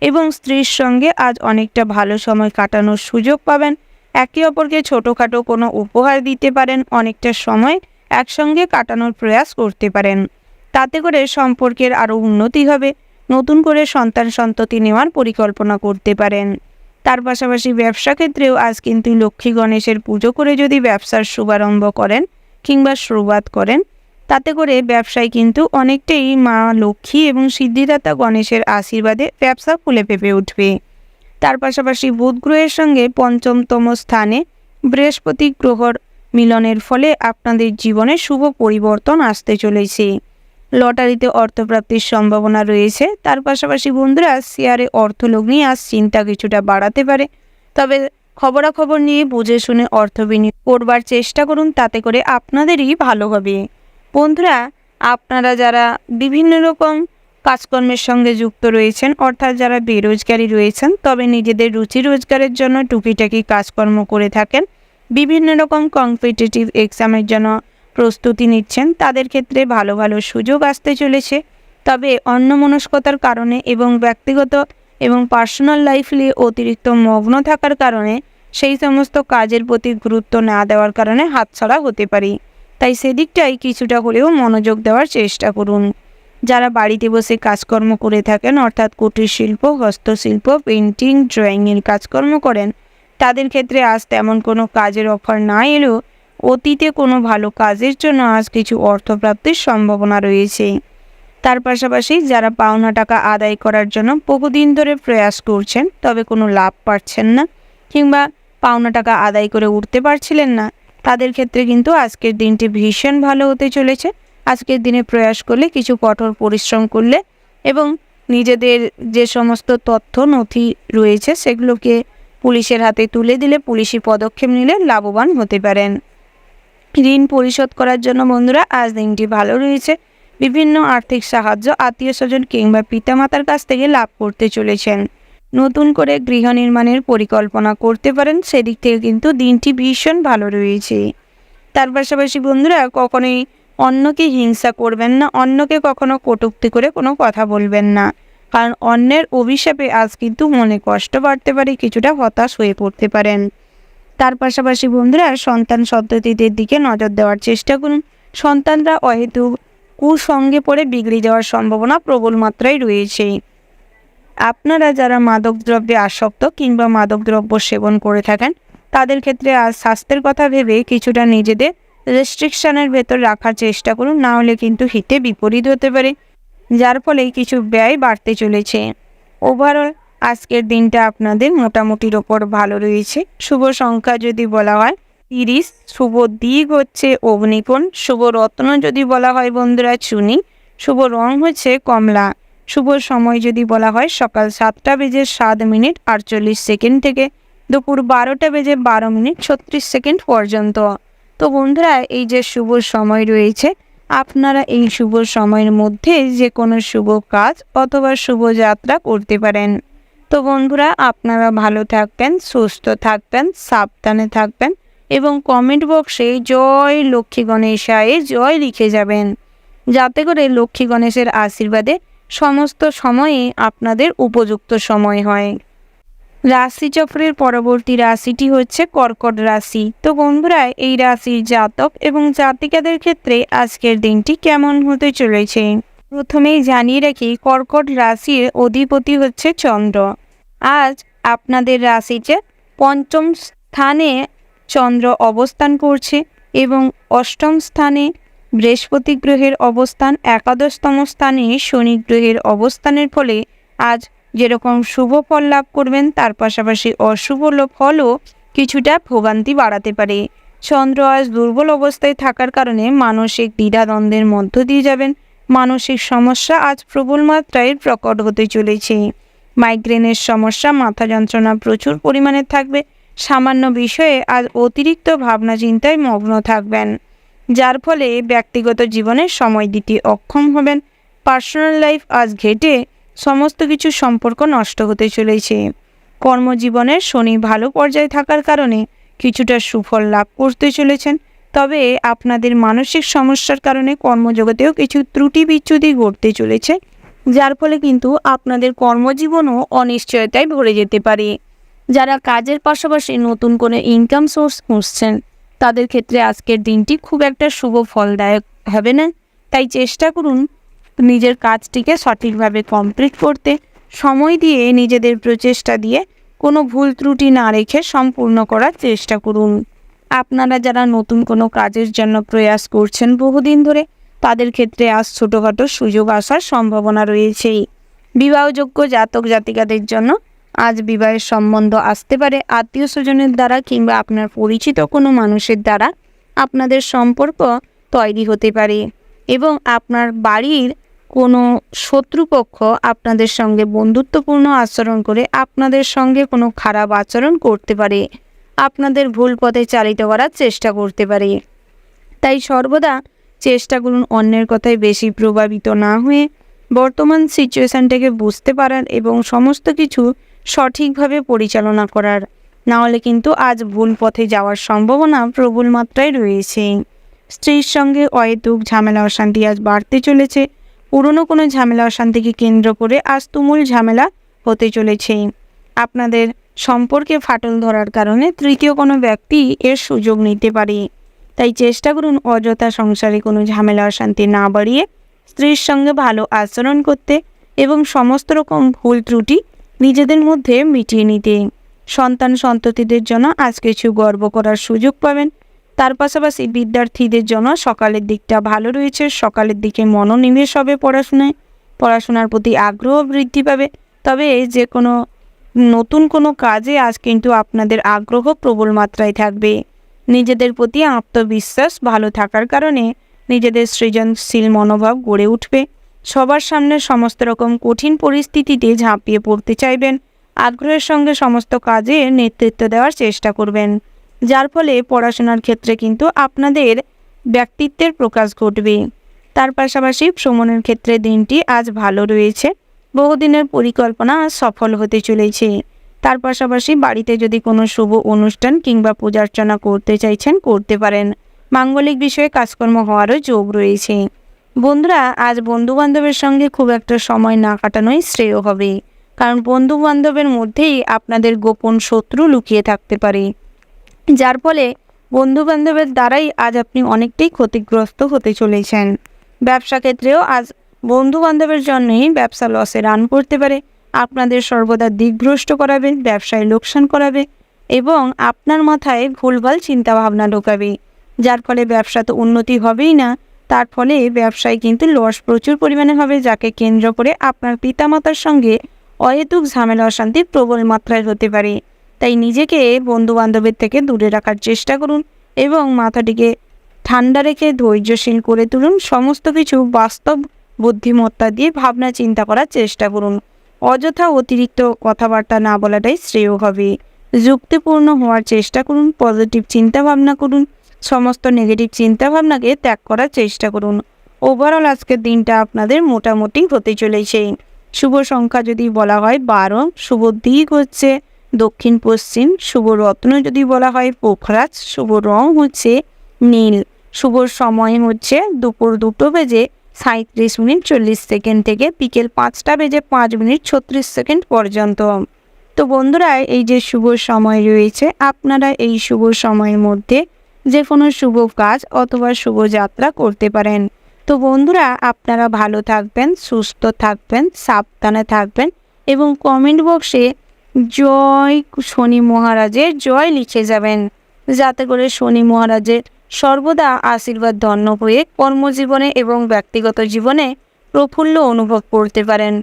এবং স্ত্রীর সঙ্গে আজ অনেকটা ভালো সময় কাটানোর সুযোগ পাবেন। একে অপরকে ছোটোখাটো কোনো উপহার দিতে পারেন, অনেকটা সময় একসঙ্গে কাটানোর প্রয়াস করতে পারেন। তাতে করে সম্পর্কের আরও উন্নতি হবে। নতুন করে সন্ততি নেওয়ার পরিকল্পনা করতে পারেন। তার পাশাপাশি ব্যবসা ক্ষেত্রেও আজ কিন্তু লক্ষ্মী গণেশের পুজো করে যদি ব্যবসার শুভারম্ভ করেন কিংবা শুরুয়াত করেন, তাতে করে ব্যবসায় কিন্তু অনেকটাই মা লক্ষ্মী এবং সিদ্ধিদাতা গণেশের আশীর্বাদে ব্যবসা ফুলে ফেঁপে উঠবে। তার পাশাপাশি বুধ গ্রহের সঙ্গে পঞ্চমতম স্থানে বৃহস্পতি গ্রহর মিলনের ফলে আপনাদের জীবনে শুভ পরিবর্তন আসতে চলেছে। লটারিতে অর্থপ্রাপ্তির সম্ভাবনা রয়েছে। তার পাশাপাশি বন্ধুরা, শেয়ারে অর্থলগ্নি আজ চিন্তা কিছুটা বাড়াতে পারে, তবে খবরাখবর নিয়ে বুঝে শুনে অর্থ বিনিয়োগ করবার চেষ্টা করুন, তাতে করে আপনাদেরই ভালো হবে। বন্ধুরা, আপনারা যারা বিভিন্ন রকম কাজকর্মের সঙ্গে যুক্ত রয়েছেন, অর্থাৎ যারা বেরোজগারি রয়েছেন, তবে নিজেদের রুচি রোজগারের জন্য টুকিটাকি কাজকর্ম করে থাকেন, বিভিন্ন রকম কম্পিটিটিভ এক্সামের জন্য প্রস্তুতি নিচ্ছেন, তাদের ক্ষেত্রে ভালো ভালো সুযোগ আসতে চলেছে। তবে অন্যমনস্কতার কারণে এবং ব্যক্তিগত এবং পার্সোনাল লাইফ নিয়ে অতিরিক্ত মগ্ন থাকার কারণে সেই সমস্ত কাজের প্রতি গুরুত্ব না দেওয়ার কারণে হাতছাড়া হতে পারে। তাই সেদিকটাই কিছুটা হলেও মনোযোগ দেওয়ার চেষ্টা করুন। যারা বাড়িতে বসে কাজকর্ম করে থাকেন, অর্থাৎ কুটির শিল্প, হস্তশিল্প, পেন্টিং, ড্রয়িংয়ের কাজকর্ম করেন, তাদের ক্ষেত্রে আজ তেমন কোনো কাজের অফার না এলেও অতীতে কোনো ভালো কাজের জন্য আজ কিছু অর্থপ্রাপ্তির সম্ভাবনা রয়েছে। তার পাশাপাশি যারা পাওনা টাকা আদায় করার জন্য বহুদিন ধরে প্রয়াস করছেন, তবে কোনো লাভ পাচ্ছেন না কিংবা পাওনা টাকা আদায় করে উঠতে পারছিলেন না, তাদের ক্ষেত্রে কিন্তু আজকের দিনটি ভীষণ ভালো হতে চলেছে। আজকের দিনে প্রয়াস করলে, কিছু কঠোর পরিশ্রম করলে এবং নিজেদের যে সমস্ত তথ্য নথি রয়েছে সেগুলোকে পুলিশের হাতে তুলে দিলে, পুলিশি পদক্ষেপ নিলে লাভবান হতে পারেন। ঋণ পরিশোধ করার জন্য বন্ধুরা আজ দিনটি ভালো রয়েছে। বিভিন্ন আর্থিক সাহায্য আত্মীয় স্বজন কিংবা পিতামাতার কাছ থেকে লাভ করতে চলেছেন। নতুন করে গৃহ নির্মাণের পরিকল্পনা করতে পারেন, সেদিক থেকে কিন্তু দিনটি ভীষণ ভালো রয়েছে। তার পাশাপাশি বন্ধুরা, কখনোই অন্যকে হিংসা করবেন না, অন্যকে কখনো কটূক্তি করে কোনো কথা বলবেন না, কারণ অন্যের অভিশাপে আজ কিন্তু মনে কষ্ট বাড়তে পারে, কিছুটা হতাশ হয়ে পড়তে পারেন। তার পাশাপাশি বন্ধুরা, সন্তান সন্ততিদের দিকে নজর দেওয়ার চেষ্টা করুন। সন্তানরা অহেতুক কুসঙ্গে পড়ে বিগড়ে যাওয়ার সম্ভাবনা প্রবল মাত্রায় রয়েছে। আপনারা যারা মাদকদ্রব্যে আসক্ত কিংবা মাদকদ্রব্য সেবন করে থাকেন, তাদের ক্ষেত্রে আজ স্বাস্থ্যের কথা ভেবে কিছুটা নিজেদের রেস্ট্রিকশনের ভেতর রাখার চেষ্টা করুন, না হলে কিন্তু হিতে বিপরীত হতে পারে, যার ফলে কিছু ব্যয় বাড়তে চলেছে। ওভারঅল আজকের দিনটা আপনাদের মোটামুটির ওপর ভালো রয়েছে। শুভ সংখ্যা যদি বলা হয় 30, শুভ দিক হচ্ছে অগ্নিকোণ, শুভ রত্ন যদি বলা হয় বন্ধুরা চুনি, শুভ রং হচ্ছে কমলা, শুভ সময় যদি বলা হয় সকাল 7:07 থেকে দুপুর 12:12 পর্যন্ত। তো বন্ধুরা, এই যে শুভ সময় রয়েছে, আপনারা এই শুভ সময়ের মধ্যে যে কোনো শুভ কাজ অথবা শুভ যাত্রা করতে পারেন। তো বন্ধুরা, আপনারা ভালো থাকবেন, সুস্থ থাকবেন, সাবধানে থাকবেন এবং কমেন্ট বক্সে জয় লক্ষ্মী গণেশায় জয় লিখে যাবেন, যাতে করে লক্ষ্মী গণেশের আশীর্বাদে সমস্ত সময়ে আপনাদের উপযুক্ত সময় হয়। রাশিচক্রের পরবর্তী রাশিটি হচ্ছে কর্কট রাশি। তো বন্ধুরা, এই রাশির জাতক এবং জাতিকাদের ক্ষেত্রে আজকের দিনটি কেমন হতে চলেছে প্রথমেই জানিয়ে রাখি, কর্কট রাশির অধিপতি হচ্ছে চন্দ্র। আজ আপনাদের রাশিতে পঞ্চম স্থানে চন্দ্র অবস্থান করছে এবং অষ্টম স্থানে বৃহস্পতি গ্রহের অবস্থান, একাদশতম স্থানে শনি গ্রহের অবস্থানের ফলে আজ যেরকম শুভ ফল লাভ করবেন, তার পাশাপাশি অশুভ ফলও কিছুটা ভোগান্তি বাড়াতে পারে। চন্দ্র আজ দুর্বল অবস্থায় থাকার কারণে মানসিক দ্বিধাদ্বন্দ্বের মধ্য দিয়ে যাবেন। মানসিক সমস্যা আজ প্রবল মাত্রায় প্রকট হতে চলেছে। মাইগ্রেনের সমস্যা, মাথা যন্ত্রণা প্রচুর পরিমাণে থাকবে। সামান্য বিষয়ে আজ অতিরিক্ত ভাবনা চিন্তায় মগ্ন থাকবেন, যার ফলে ব্যক্তিগত জীবনে সময় দিতে অক্ষম হবেন। পার্সোনাল লাইফ আজ ঘেটে সমস্ত কিছু সম্পর্ক নষ্ট হতে চলেছে। কর্মজীবনে শনি ভালো পর্যায়ে থাকার কারণে কিছুটা সুফল লাভ করতে চলেছেন। তবে আপনাদের মানসিক সমস্যার কারণে কর্মজগতেও কিছু ত্রুটি বিচ্যুতি ঘটতে চলেছে, যার ফলে কিন্তু আপনাদের কর্মজীবনও অনিশ্চয়তায় ভরে যেতে পারে। যারা কাজের পাশাপাশি নতুন কোনো ইনকাম সোর্স খুঁজছেন, তাদের ক্ষেত্রে আজকের দিনটি খুব একটা শুভ ফলদায়ক হবে না। তাই চেষ্টা করুন নিজের কাজটিকে সঠিকভাবে কমপ্লিট করতে। সময় দিয়ে নিজেদের প্রচেষ্টা দিয়ে কোনো ভুল ত্রুটি না রেখে সম্পূর্ণ করার চেষ্টা করুন। আপনারা যারা নতুন কোনো কাজের জন্য প্রয়াস করছেন বহুদিন ধরে, তাদের ক্ষেত্রে আজ ছোটোখাটো সুযোগ আসার সম্ভাবনা রয়েছে। বিবাহযোগ্য জাতক জাতিকাদের জন্য আজ বিবাহের সম্বন্ধ আসতে পারে। আত্মীয় স্বজনের দ্বারা কিংবা আপনার পরিচিত কোনো মানুষের দ্বারা আপনাদের সম্পর্ক তৈরি হতে পারে এবং আপনার বাড়ির কোনো শত্রুপক্ষ আপনাদের সঙ্গে বন্ধুত্বপূর্ণ আচরণ করে আপনাদের সঙ্গে কোনো খারাপ আচরণ করতে পারে, আপনাদের ভুল পথে চালিত করার চেষ্টা করতে পারে। তাই সর্বদা চেষ্টা করুন অন্যের কথায় বেশি প্রভাবিত না হয়ে বর্তমান সিচুয়েশানটাকে বুঝতে পারার এবং সমস্ত কিছু সঠিকভাবে পরিচালনা করার। না হলে কিন্তু আজ ভুল পথে যাওয়ার সম্ভাবনা প্রবল মাত্রায় রয়েছে। স্ত্রীর সঙ্গে অহেতুক ঝামেলা অশান্তি আজ বাড়তে চলেছে। পুরনো কোনো ঝামেলা অশান্তিকে কেন্দ্র করে আজ তুমুল ঝামেলা হতে চলেছে। আপনাদের সম্পর্কে ফাটল ধরার কারণে তৃতীয় কোনো ব্যক্তি এর সুযোগ নিতে পারে। তাই চেষ্টা করুন অযথা সংসারে কোনো ঝামেলা অশান্তি না বাড়িয়ে স্ত্রীর সঙ্গে ভালো আচরণ করতে এবং সমস্ত রকম ভুল ত্রুটি নিজেদের মধ্যে মিটিয়ে নিতে। সন্তান সন্ততিদের জন্য আজ কিছু গর্ব করার সুযোগ পাবেন। তার পাশাপাশি বিদ্যার্থীদের জন্য সকালের দিকটা ভালো রয়েছে। সকালের দিকে মনোনিবেশ হবে পড়াশোনার প্রতি আগ্রহ বৃদ্ধি পাবে। তবে যে কোনো নতুন কোনো কাজে আজ কিন্তু আপনাদের আগ্রহ প্রবল মাত্রায় থাকবে। নিজেদের প্রতি আত্মবিশ্বাস ভালো থাকার কারণে নিজেদের সৃজনশীল মনোভাব গড়ে উঠবে। সবার সামনে সমস্ত রকম কঠিন পরিস্থিতিতে ঝাঁপিয়ে পড়তে চাইবেন। আগ্রহের সঙ্গে সমস্ত কাজে নেতৃত্ব দেওয়ার চেষ্টা করবেন, যার ফলে পড়াশোনার ক্ষেত্রে কিন্তু আপনাদের ব্যক্তিত্বের প্রকাশ ঘটবে। তার পাশাপাশি ভ্রমণের ক্ষেত্রে দিনটি আজ ভালো রয়েছে। বহুদিনের পরিকল্পনা আজ সফল হতে চলেছে। তার পাশাপাশি বাড়িতে যদি কোনো শুভ অনুষ্ঠান কিংবা পূজার্চনা করতে চাইছেন করতে পারেন। মাঙ্গলিক বিষয়ে কাজকর্ম হওয়ারও যোগ রয়েছে। বন্ধুরা, আজ বন্ধুবান্ধবের সঙ্গে খুব একটা সময় না কাটানোই শ্রেয় হবে, কারণ বন্ধুবান্ধবের মধ্যেই আপনাদের গোপন শত্রু লুকিয়ে থাকতে পারে, যার ফলে বন্ধুবান্ধবের দ্বারাই আজ আপনি অনেকটাই ক্ষতিগ্রস্ত হতে চলেছেন। ব্যবসা ক্ষেত্রেও আজ বন্ধুবান্ধবের জন্যই ব্যবসা লসে রান করতে পারে। আপনাদের সর্বদা দিকভ্রষ্ট করাবে, ব্যবসায় লোকসান করাবে এবং আপনার মাথায় ভুলভাল চিন্তাভাবনা ঢোকাবে, যার ফলে ব্যবসা তো উন্নতি হবেই না, তার ফলে ব্যবসায় কিন্তু লস প্রচুর পরিমাণে হবে, যাকে কেন্দ্র করে আপনার পিতামাতার সঙ্গে অহেতুক ঝামেলা অশান্তি প্রবল মাত্রায় হতে পারে। তাই নিজেকে বন্ধুবান্ধবের থেকে দূরে রাখার চেষ্টা করুন এবং মাথাটিকে ঠান্ডা রেখে ধৈর্যশীল করে তুলুন। সমস্ত কিছু বাস্তব বুদ্ধিমত্তা দিয়ে ভাবনা চিন্তা করার চেষ্টা করুন। অযথা অতিরিক্ত কথাবার্তা না বলাটাই শ্রেয় হবে। যুক্তিপূর্ণ হওয়ার চেষ্টা করুন, পজিটিভ চিন্তা ভাবনা করুন, সমস্ত নেগেটিভ চিন্তা ভাবনাকে ত্যাগ করার চেষ্টা করুন। ওভারঅল আজকের দিনটা আপনাদের মোটামুটি হতে চলেছে। শুভ সংখ্যা যদি বলা হয় 12, শুভ দিক হচ্ছে দক্ষিণ পশ্চিম, শুভ রত্ন যদি বলা হয় পোখরাজ, শুভ রং হচ্ছে নীল, শুভ সময় হচ্ছে দুপুর 2:37:40 থেকে বিকেল 5:05:36 পর্যন্ত। তো বন্ধুরা, এই যে শুভ সময় রয়েছে, আপনারা এই শুভ সময়ের মধ্যে যে কোনো শুভ কাজ অথবা শুভ যাত্রা করতে পারেন। তো বন্ধুরা, আপনারা ভালো থাকবেন, সুস্থ থাকবেন, সাবধানে থাকবেন এবং কমেন্ট বক্সে জয় শনি মহারাজের জয় লিখে যাবেন, যাতে করে শনি মহারাজের সর্বদা আশীর্বাদ ধন্য হয়ে কর্মজীবনে এবং ব্যক্তিগত জীবনে প্রফুল্ল অনুভব করতে পারেন।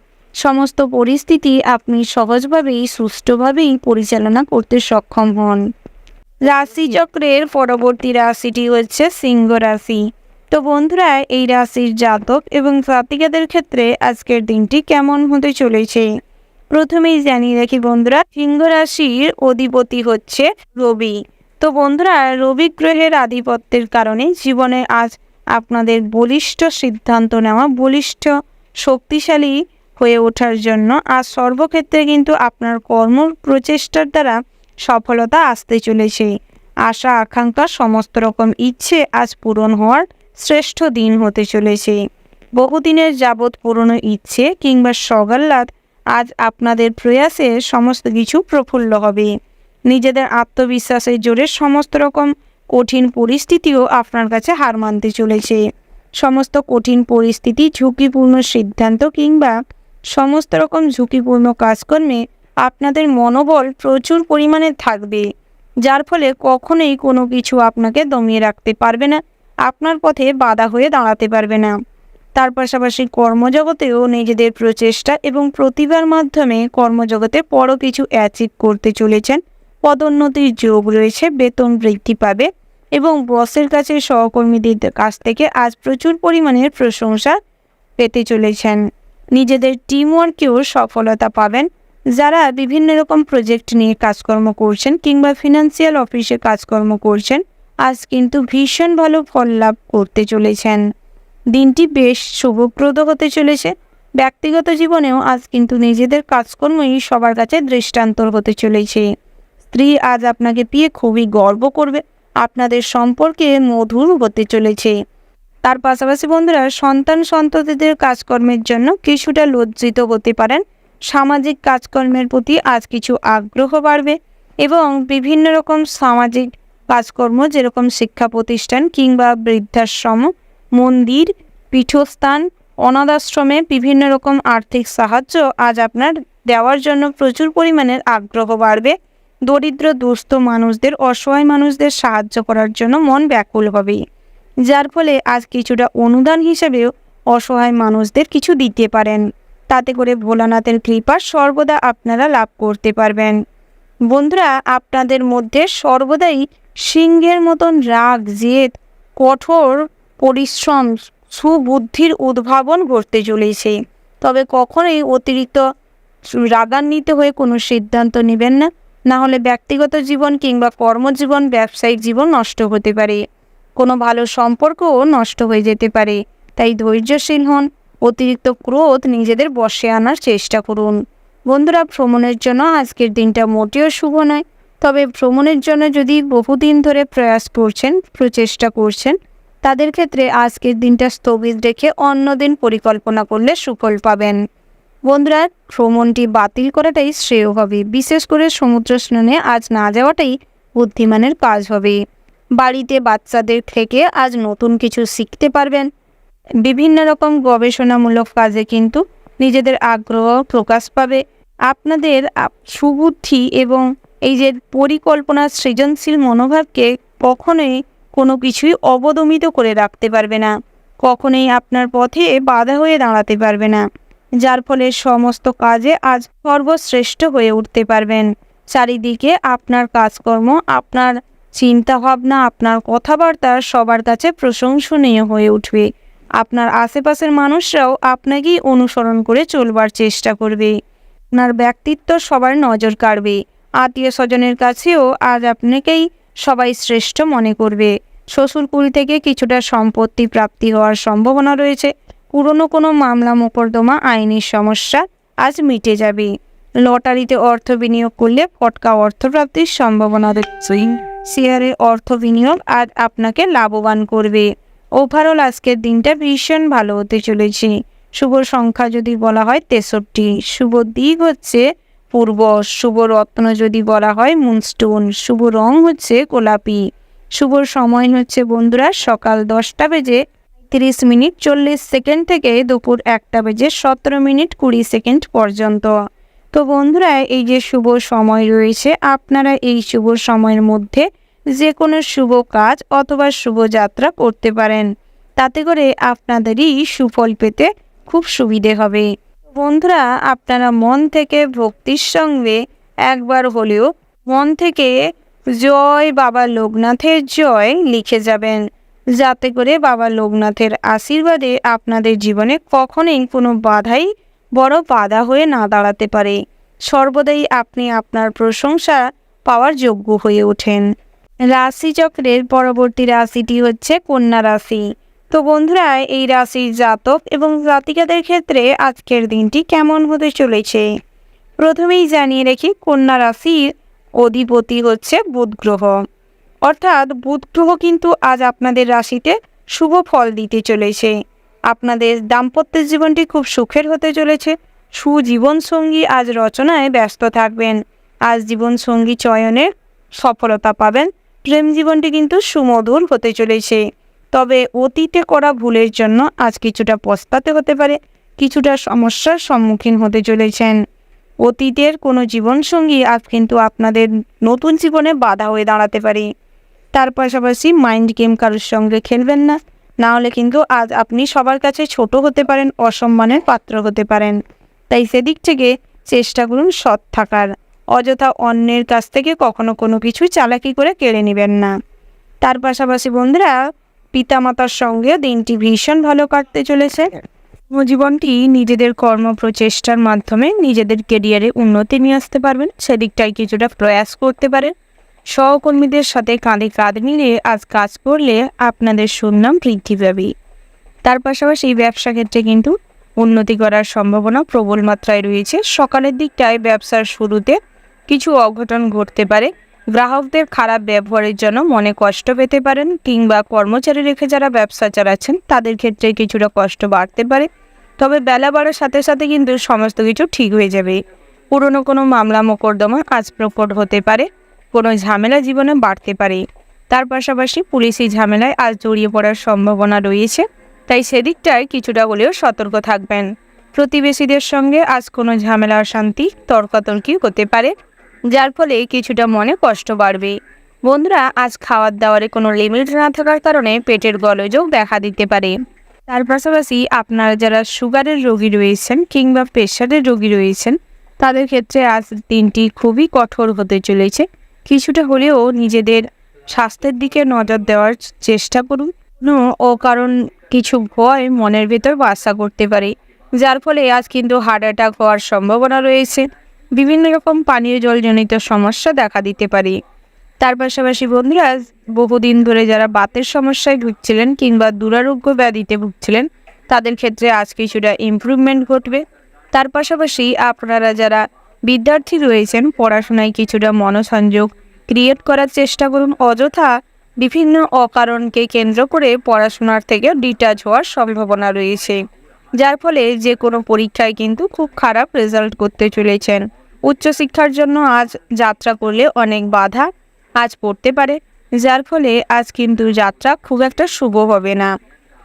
সমস্ত পরিস্থিতি আপনি সহজভাবেই সুষ্ঠুভাবেই পরিচালনা করতে সক্ষম হন। রাশিচক্রের পরবর্তী রাশিটি হচ্ছে সিংহ রাশি। তো বন্ধুরা, এই রাশির জাতক এবং জাতিকাদের ক্ষেত্রে আজকের দিনটি কেমন হতে চলেছে প্রথমেই জানিয়ে রাখি বন্ধুরা, সিংহ রাশির অধিপতি হচ্ছে রবি। তো বন্ধুরা, রবি গ্রহের আধিপত্যের কারণে জীবনে আজ আপনাদের বলিষ্ঠ সিদ্ধান্ত নেওয়া, বলিষ্ঠ শক্তিশালী হয়ে ওঠার জন্য আজ সর্বক্ষেত্রে কিন্তু আপনার কর্ম প্রচেষ্টার দ্বারা সফলতা আসতে চলেছে। আশা আকাঙ্ক্ষা সমস্ত রকম ইচ্ছে আজ পূরণ হওয়ার শ্রেষ্ঠ দিন হতে চলেছে। বহুদিনের যাবৎ পুরনো ইচ্ছে কিংবা সগাল্লাদ আজ আপনাদের প্রয়াসে সমস্ত কিছু প্রফুল্ল হবে। নিজেদের আত্মবিশ্বাসের জোরে সমস্ত রকম কঠিন পরিস্থিতিও আপনার কাছে হার মানতে চলেছে। সমস্ত কঠিন পরিস্থিতি, ঝুঁকিপূর্ণ সিদ্ধান্ত কিংবা সমস্ত রকম ঝুঁকিপূর্ণ কাজকর্মে আপনাদের মনোবল প্রচুর পরিমাণে থাকবে, যার ফলে কখনোই কোনো কিছু আপনাকে দমিয়ে রাখতে পারবে না, আপনার পথে বাধা হয়ে দাঁড়াতে পারবে না। তার পাশাপাশি কর্মজগতেও নিজেদের প্রচেষ্টা এবং প্রতিভার মাধ্যমে কর্মজগতে বড় কিছু অ্যাচিভ করতে চলেছেন। পদোন্নতির যোগ রয়েছে, বেতন বৃদ্ধি পাবে এবং বসের কাছে সহকর্মীদের কাছ থেকে আজ প্রচুর পরিমাণের প্রশংসা পেতে চলেছেন। নিজেদের টিমওয়ার্কেও সফলতা পাবেন। যারা বিভিন্ন রকম প্রজেক্ট নিয়ে কাজকর্ম করছেন কিংবা ফিনান্সিয়াল অফিসে কাজকর্ম করছেন, আজ কিন্তু ভীষণ ভালো ফল লাভ করতে চলেছেন। দিনটি বেশ শুভপ্রদ হতে চলেছে। ব্যক্তিগত জীবনেও আজ কিন্তু নিজেদের কাজকর্মই সবার কাছে দৃষ্টান্তর হতে চলেছে। স্ত্রী আজ আপনাকে পেয়ে খুবই গর্ব করবে, আপনাদের সম্পর্কে মধুর হতে চলেছে। তার পাশাপাশি বন্ধুরা, সন্তানদের কাজকর্মের জন্য কিছুটা লজ্জিত হতে পারেন। সামাজিক কাজকর্মের প্রতি আজ কিছু আগ্রহ বাড়বে এবং বিভিন্ন রকম সামাজিক কাজকর্ম, যেরকম শিক্ষা প্রতিষ্ঠান কিংবা বৃদ্ধাশ্রম, মন্দির, পীঠস্থান, অনাথ আশ্রমে বিভিন্ন রকম আর্থিক সাহায্য আজ আপনার দেওয়ার জন্য প্রচুর পরিমাণের আগ্রহ বাড়বে। দরিদ্র দুস্থ মানুষদের, অসহায় মানুষদের সাহায্য করার জন্য মন ব্যাকুল হবে, যার ফলে আজ কিছুটা অনুদান হিসেবেও অসহায় মানুষদের কিছু দিতে পারেন। তাতে করে ভোলানাথের কৃপা সর্বদা আপনারা লাভ করতে পারবেন। বন্ধুরা, আপনাদের মধ্যে সর্বদাই সিংহের মতন রাগ, জেদ, কঠোর পরিশ্রম, সুবুদ্ধির উদ্ভাবন ঘটতে চলেছে। তবে কখনোই অতিরিক্ত রাগান্বিত হয়ে কোনো সিদ্ধান্ত নেবেন না, না হলে ব্যক্তিগত জীবন কিংবা কর্মজীবন, ব্যবসায়িক জীবন নষ্ট হতে পারে, কোনো ভালো সম্পর্কও নষ্ট হয়ে যেতে পারে। তাই ধৈর্যশীল হন, অতিরিক্ত ক্রোধ নিজেদের বশে আনার চেষ্টা করুন। বন্ধুরা, ভ্রমণের জন্য আজকের দিনটা মোটেও শুভ নয়। তবে ভ্রমণের জন্য যদি বহুদিন ধরে প্রয়াস করছেন, প্রচেষ্টা করছেন, তাদের ক্ষেত্রে আজকের দিনটা স্থগিত রেখে অন্য দিন পরিকল্পনা করলে সুফল পাবেন। বন্ধুরা, ভ্রমণটি বাতিল করাটাই শ্রেয় হবে। বিশেষ করে সমুদ্র স্নানে আজ না যাওয়াটাই বুদ্ধিমানের কাজ হবে। বাড়িতে বাচ্চাদের থেকে আজ নতুন কিছু শিখতে পারবেন। বিভিন্ন রকম গবেষণামূলক কাজে কিন্তু নিজেদের আগ্রহ প্রকাশ পাবে। আপনাদের সুবুদ্ধি এবং এই যে পরিকল্পনা, সৃজনশীল মনোভাবকে কখনোই কোনো কিছুই অবদমিত করে রাখতে পারবে না, কখনোই আপনার পথে বাধা হয়ে দাঁড়াতে পারবে না, যার ফলে সমস্ত কাজে আজ সর্বশ্রেষ্ঠ হয়ে উঠতে পারবেন। চারিদিকে আপনার কাজকর্ম, আপনার চিন্তাভাবনা, আপনার কথাবার্তা সবার কাছে প্রশংসনীয় হয়ে উঠবে। আপনার আশেপাশের মানুষরাও আপনাকেই অনুসরণ করে চলবার চেষ্টা করবে। আপনার ব্যক্তিত্ব সবার নজর কাড়বে। আত্মীয় স্বজনের কাছেও আজ আপনাকেই সবাই শ্রেষ্ঠ মনে করবে। শ্বশুরকুল থেকে কিছুটা সম্পত্তি প্রাপ্তি হওয়ার সম্ভাবনা রয়েছে। পুরনো কোনো মামলা মোকদ্দমা, আইনি সমস্যা আজ মিটে যাবে। লটারিতে অর্থ বিনিয়োগ করলে ফটকা অর্থপ্রাপ্তির সম্ভাবনা রয়েছে। শেয়ারে অর্থ বিনিয়োগ আজ আপনাকে লাভবান করবে। ওভারঅল আজকের দিনটা ভীষণ ভালো হতে চলেছে। শুভ সংখ্যা যদি বলা হয় 63, শুভ দিক হচ্ছে পূর্ব, শুভ রত্ন যদি বলা হয় মুনস্টোন, শুভ রং হচ্ছে গোলাপি, শুভ সময় হচ্ছে বন্ধুরা সকাল 10টা বেজে 30:40 থেকে দুপুর 1টা বেজে 17:20 পর্যন্ত। তো বন্ধুরা, এই যে শুভ সময় রয়েছে, আপনারা এই শুভ সময়ের মধ্যে যে কোনো শুভ কাজ অথবা শুভযাত্রা করতে পারেন। তাতে করে আপনাদেরই সুফল পেতে খুব সুবিধে হবে। বন্ধুরা, আপনারা মন থেকে ভক্তির সঙ্গে একবার হলেও মন থেকে জয় বাবা লোকনাথের জয় লিখে যাবেন, যাতে করে বাবা লোকনাথের আশীর্বাদে আপনাদের জীবনে কখনোই কোনো বাধাই বড় বাধা হয়ে না দাঁড়াতে পারে। সর্বদাই আপনি আপনার প্রশংসা পাওয়ার যোগ্য হয়ে ওঠেন। রাশিচক্রের পরবর্তী রাশিটি হচ্ছে কন্যা রাশি। তো বন্ধুরা, এই রাশির জাতক এবং জাতিকাদের ক্ষেত্রে আজকের দিনটি কেমন হতে চলেছে। প্রথমেই জানিয়ে রাখি, কন্যা রাশির অধিপতি হচ্ছে বুধ গ্রহ। অর্থাৎ বুধ গ্রহ কিন্তু আজ আপনাদের রাশিতে শুভ ফল দিতে চলেছে। আপনাদের দাম্পত্য জীবনটি খুব সুখের হতে চলেছে। সুজীবন সঙ্গী আজ রচনায় ব্যস্ত থাকবেন। আজ জীবন সঙ্গী চয়নে সফলতা পাবেন। প্রেম জীবনটি কিন্তু সুমধুর হতে চলেছে। তবে অতীতে করা ভুলের জন্য আজ কিছুটা পস্তাতে হতে পারে, কিছুটা সমস্যার সম্মুখীন হতে চলেছেন। অতীতের কোনো জীবনসঙ্গী আজ কিন্তু আপনাদের নতুন জীবনে বাধা হয়ে দাঁড়াতে পারে। তার পাশাপাশি মাইন্ড গেম কারোর সঙ্গে খেলবেন না, না হলে কিন্তু আজ আপনি সবার কাছে ছোট হতে পারেন, অসম্মানের পাত্র হতে পারেন। তাই সেদিক থেকে চেষ্টা করুন সৎ থাকার। অযথা অন্যের কাছ থেকে কখনো কোনো কিছু চালাকি করে কেড়ে নেবেন না। তার পাশাপাশি বন্ধুরা, পিতামাতার সঙ্গে দিনটি ভীষণ ভালো কাটতে চলেছে। জীবনটি নিজেদের কর্মপ্রচেষ্টার মাধ্যমে নিজেদের কেরিয়ারে উন্নতি নিয়ে আসতে পারবেন, সেদিকটাই কিছুটা প্রয়াস করতে পারেন। সহকর্মীদের সাথে কাঁধে কাঁধ মিলিয়ে আজ কাজ করলে আপনাদের সুনাম বৃদ্ধি পাবে। তার পাশাপাশি ব্যবসা ক্ষেত্রে কিন্তু উন্নতি করার সম্ভাবনা প্রবল মাত্রায় রয়েছে। সকালের দিকটায় ব্যবসার শুরুতে কিছু অঘটন ঘটতে পারে। গ্রাহকদের খারাপ ব্যবহারের জন্য মনে কষ্ট পেতে পারেন, কিংবা কর্মচারী রেখে যারা ব্যবসা চালাচ্ছেন তাদের ক্ষেত্রে কিছুটা কষ্ট বাড়তে পারে। তবে বেলা বাড়ার সাথে সাথে কিন্তু সমস্ত কিছু ঠিক হয়ে যাবে। পুরনো কোনো মামলা মোকদ্দমা আজ প্রকট হতে পারে। কোনো ঝামেলা জীবনে বাড়তে পারে। তার পাশাপাশি পুলিশি ঝামেলায় আজ জড়িয়ে পড়ার সম্ভাবনা রয়েছে। তাই সেদিকটায় কিছুটা হলেও সতর্ক থাকবেন। প্রতিবেশীদের সঙ্গে আজ কোনো ঝামেলা অশান্তি তর্কাতর্কি হতে পারে, যার ফলে কিছুটা মনে কষ্ট বাড়বে। বন্ধুরা, আজ খাওয়ার দাওয়ারে কোনো লিমিট না থাকার কারণে পেটের গোলযোগ দেখা দিতে পারে। তার পাশাপাশি আপনারা যারা সুগারের রোগী রয়েছেন কিংবা প্রেশারের রোগী রয়েছেন তাদের ক্ষেত্রে আজ দিনটি খুবই কঠোর হতে চলেছে। কিছুটা হলেও নিজেদের স্বাস্থ্যের দিকে নজর দেওয়ার চেষ্টা করুন। অকারণ কিছু ভয় মনের ভেতর বাসা করতে পারে, যার ফলে আজ কিন্তু হার্ট অ্যাটাক হওয়ার সম্ভাবনা রয়েছে। বিভিন্ন রকম পানীয় জলজনিত সমস্যা দেখা দিতে পারে। তার পাশাপাশি বন্ধুরা, বহুদিন ধরে যারা বাতের সমস্যায় ভুগছিলেন কিংবা দুরারোগ্য ব্যাধিতে ভুগছিলেন তাদের ক্ষেত্রে আজ কিছুটা ইমপ্রুভমেন্ট ঘটবে। তার পাশাপাশি আপনারা যারা বিদ্যার্থী রয়েছেন পড়াশোনায় কিছুটা মনোসংযোগ ক্রিয়েট করার চেষ্টা করুন। অযথা বিভিন্ন অকারণকে কেন্দ্র করে পড়াশোনার থেকে ডিটাচ হওয়ার সম্ভাবনা রয়েছে, যার ফলে যে কোনো পরীক্ষায় কিন্তু খুব খারাপ রেজাল্ট করতে চলেছেন। উচ্চশিক্ষার জন্য আজ যাত্রা করলে অনেক বাধা আজ পড়তে পারে, যার ফলে আজ কিন্তু যাত্রা খুব একটা শুভ হবে না।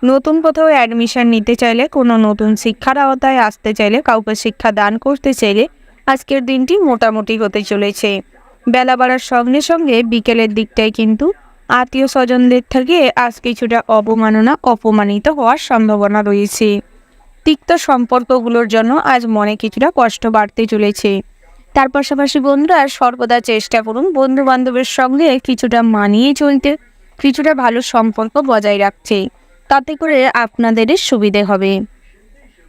নতুন কোথাও অ্যাডমিশন নিতে চাইলে, কোনো নতুন শিক্ষার আওতায় আসতে চাইলে, কাউকে শিক্ষা দান করতে চাইলে আজকের দিনটি মোটামুটি হতে চলেছে। বেলা বাড়ার সঙ্গে সঙ্গে বিকেলের দিকটায় কিন্তু আত্মীয় স্বজনদের থেকে আজ কিছুটা অবমাননা অপমানিত হওয়ার সম্ভাবনা রয়েছে। তিক্ত সম্পর্কগুলোর জন্য আজ মনে কিছুটা কষ্ট বাড়তে চলেছে। তার পাশাপাশি বন্ধুরা, সর্বদা চেষ্টা করুন বন্ধু বান্ধবের সঙ্গে কিছুটা মানিয়ে চলতে, কিছুটা ভালো সম্পর্ক বজায় রাখতে, তাতে করে আপনাদেরই সুবিধে হবে।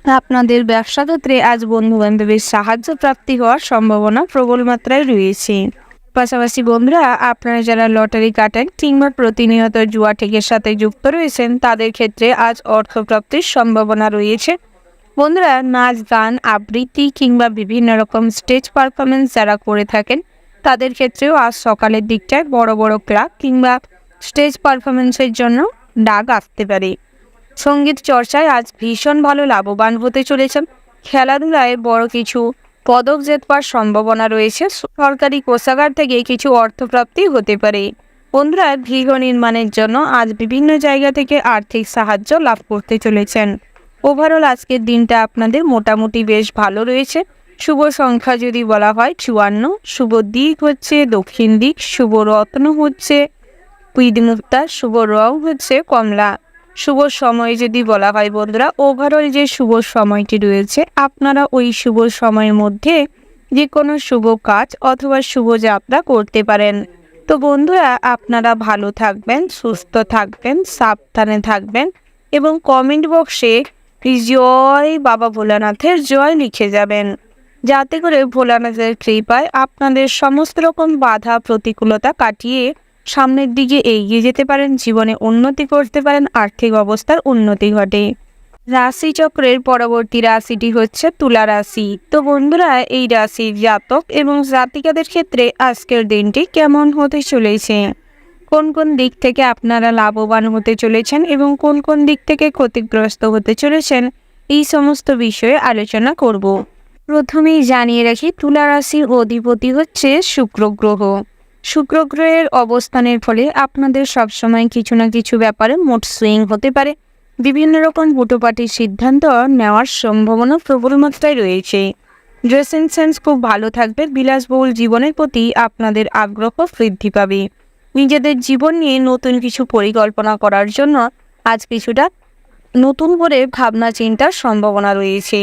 আপনাদের ব্যবসা ক্ষেত্রে আজ বন্ধু বান্ধবের সাহায্য প্রাপ্তি হওয়ার সম্ভাবনা প্রবল মাত্রায় রয়েছে। পাশাপাশি বন্ধুরা, আপনারা যারা লটারি কাটেন কিংবা প্রতিনিয়ত জুয়া টিকের সাথে যুক্ত রয়েছেন তাদের ক্ষেত্রে আজ অর্থপ্রাপ্তির সম্ভাবনা রয়েছে। বন্ধুরা, নাচ গান আবৃত্তি কিংবা বিভিন্ন রকম স্টেজ পারফরমেন্স যারা করে থাকেন তাদের ক্ষেত্রেও আজ সকালের দিকটায় বড় বড় ক্লাব কিংবা স্টেজ পারফরমেন্সের জন্য ডাক আসতে পারে। সঙ্গীত চর্চায় আজ ভীষণ ভালো লাভবান হতে চলেছেন। খেলাধুলায় বড় কিছু পদক জেতবার সম্ভাবনা রয়েছে। সরকারি কোষাগার থেকে কিছু অর্থপ্রাপ্তি হতে পারে। বন্ধুরা, গৃহ নির্মাণের জন্য আজ বিভিন্ন জায়গা থেকে আর্থিক সাহায্য লাভ করতে চলেছেন। ওভারঅল আজকের দিনটা আপনাদের মোটামুটি বেশ ভালো রয়েছে। শুভ সংখ্যা যদি বলা হয় 54, শুভ দিক হচ্ছে দক্ষিণ দিক, শুভ রত্ন হচ্ছে পিদমুক্তা, শুভ রং হচ্ছে কমলা, শুভ সময় যদি বলা হয় বন্ধুরা, ওভারঅল যে শুভ সময়টি রয়েছে, আপনারা ওই শুভ সময়ের মধ্যে যে কোনো শুভ কাজ অথবা শুভ যাত্রা করতে পারেন। তো বন্ধুরা, আপনারা ভালো থাকবেন, সুস্থ থাকবেন, সাবধানে থাকবেন এবং কমেন্ট বক্সে জয় বাবা ভোলানাথের জয় লিখে যাবেন, যাতে করে ভোলানাথের কৃপায় আপনাদের সমস্ত রকম বাধা প্রতিকূলতা কাটিয়ে সামনের দিকে এগিয়ে যেতে পারেন, জীবনে উন্নতি করতে পারেন, আর্থিক অবস্থার উন্নতি ঘটে। রাশিচক্রের পরবর্তী রাশিটি হচ্ছে তুলা রাশি। তো বন্ধুরা, এই রাশির জাতক এবং জাতিকাদের ক্ষেত্রে আজকের দিনটি কেমন হতে চলেছে, কোন কোন দিক থেকে আপনারা লাভবান হতে চলেছেন এবং কোন কোন দিক থেকে ক্ষতিগ্রস্ত হতে চলেছেন, এই সমস্ত বিষয়ে আলোচনা করব। প্রথমেই জানিয়ে রাখি, তুলা রাশির অধিপতি হচ্ছে শুক্র গ্রহ। শুক্র গ্রহের অবস্থানের ফলে আপনাদের সবসময় কিছু না কিছু ব্যাপারে মুড সুইং হতে পারে, বিভিন্ন রকম হুটোপাটির সিদ্ধান্ত নেওয়ার সম্ভাবনা প্রবল মাত্রায় রয়েছে। ড্রেসিং সেন্স খুব ভালো থাকবে, বিলাসবহুল জীবনের প্রতি আপনাদের আগ্রহ বৃদ্ধি পাবে। নিজেদের জীবন নিয়ে নতুন কিছু পরিকল্পনা করার জন্য আজ কিছুটা নতুন করে ভাবনা চিন্তার সম্ভাবনা রয়েছে।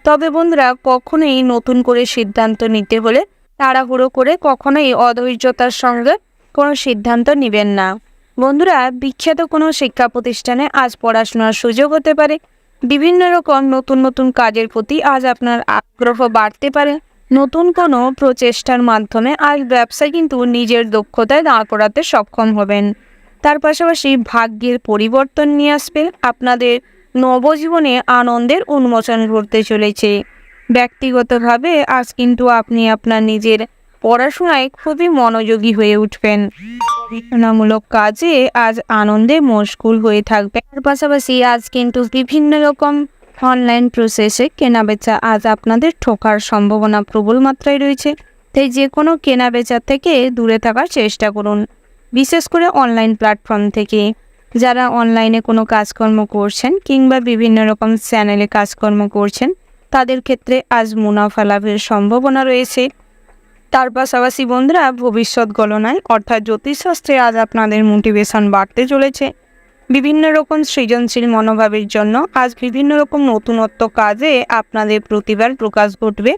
তবে বন্ধুরা, কখনোই নতুন করে সিদ্ধান্ত নিতে হলে তাড়াহুড়ো করে কখনোই অধৈর্যতার সঙ্গে কোনো সিদ্ধান্ত নেবেন না। বন্ধুরা, বিখ্যাত কোনো শিক্ষা প্রতিষ্ঠানে আজ পড়াশোনার সুযোগ হতে পারে, বিভিন্ন রকম নতুন নতুন কাজের প্রতি আজ আপনার আগ্রহ বাড়তে পারে, নতুন কোনো প্রচেষ্টার মাধ্যমে আজ ব্যবসায় কিন্তু নিজের দক্ষতায় দাঁড় করাতে সক্ষম হবেন। তার পাশাপাশি ভাগ্যের পরিবর্তন নিয়ে আসবে, আপনাদের নবজীবনে আনন্দের উন্মোচন ঘটতে চলেছে। ব্যক্তিগতভাবে আজ কিন্তু আপনি আপনার নিজের পড়াশোনায় খুবই মনোযোগী হয়ে উঠবেন, পড়াশোনামূলক কাজে আজ আনন্দে মশগুল হয়ে থাকবে। তার পাশাপাশি আজ কিন্তু বিভিন্ন রকম অনলাইন প্রসেসে কেনাবেচা আজ আপনাদের ঠকার সম্ভাবনা প্রবল মাত্রায় রয়েছে, তাই যে কোনো কেনাবেচা থেকে দূরে থাকার চেষ্টা করুন, বিশেষ করে অনলাইন প্ল্যাটফর্ম থেকে। যারা অনলাইনে কোনো কাজকর্ম করছেন কিংবা বিভিন্ন রকম চ্যানেলে কাজকর্ম করছেন, তাদের ক্ষেত্রে আজ মুনাফা লাভের সম্ভাবনা রয়েছে। তার পাশাপাশি বন্ধুরা, ভবিষ্যৎ গণনায় অর্থাৎ জ্যোতিষশাস্ত্রে আজ আপনাদের মোটিভেশন বাড়তে চলেছে। বিভিন্ন রকম সৃজনশীল মনোভাবের জন্য আজ বিভিন্ন রকম নতুনত্ব কাজে আপনাদের প্রতিভার প্রকাশ ঘটবে।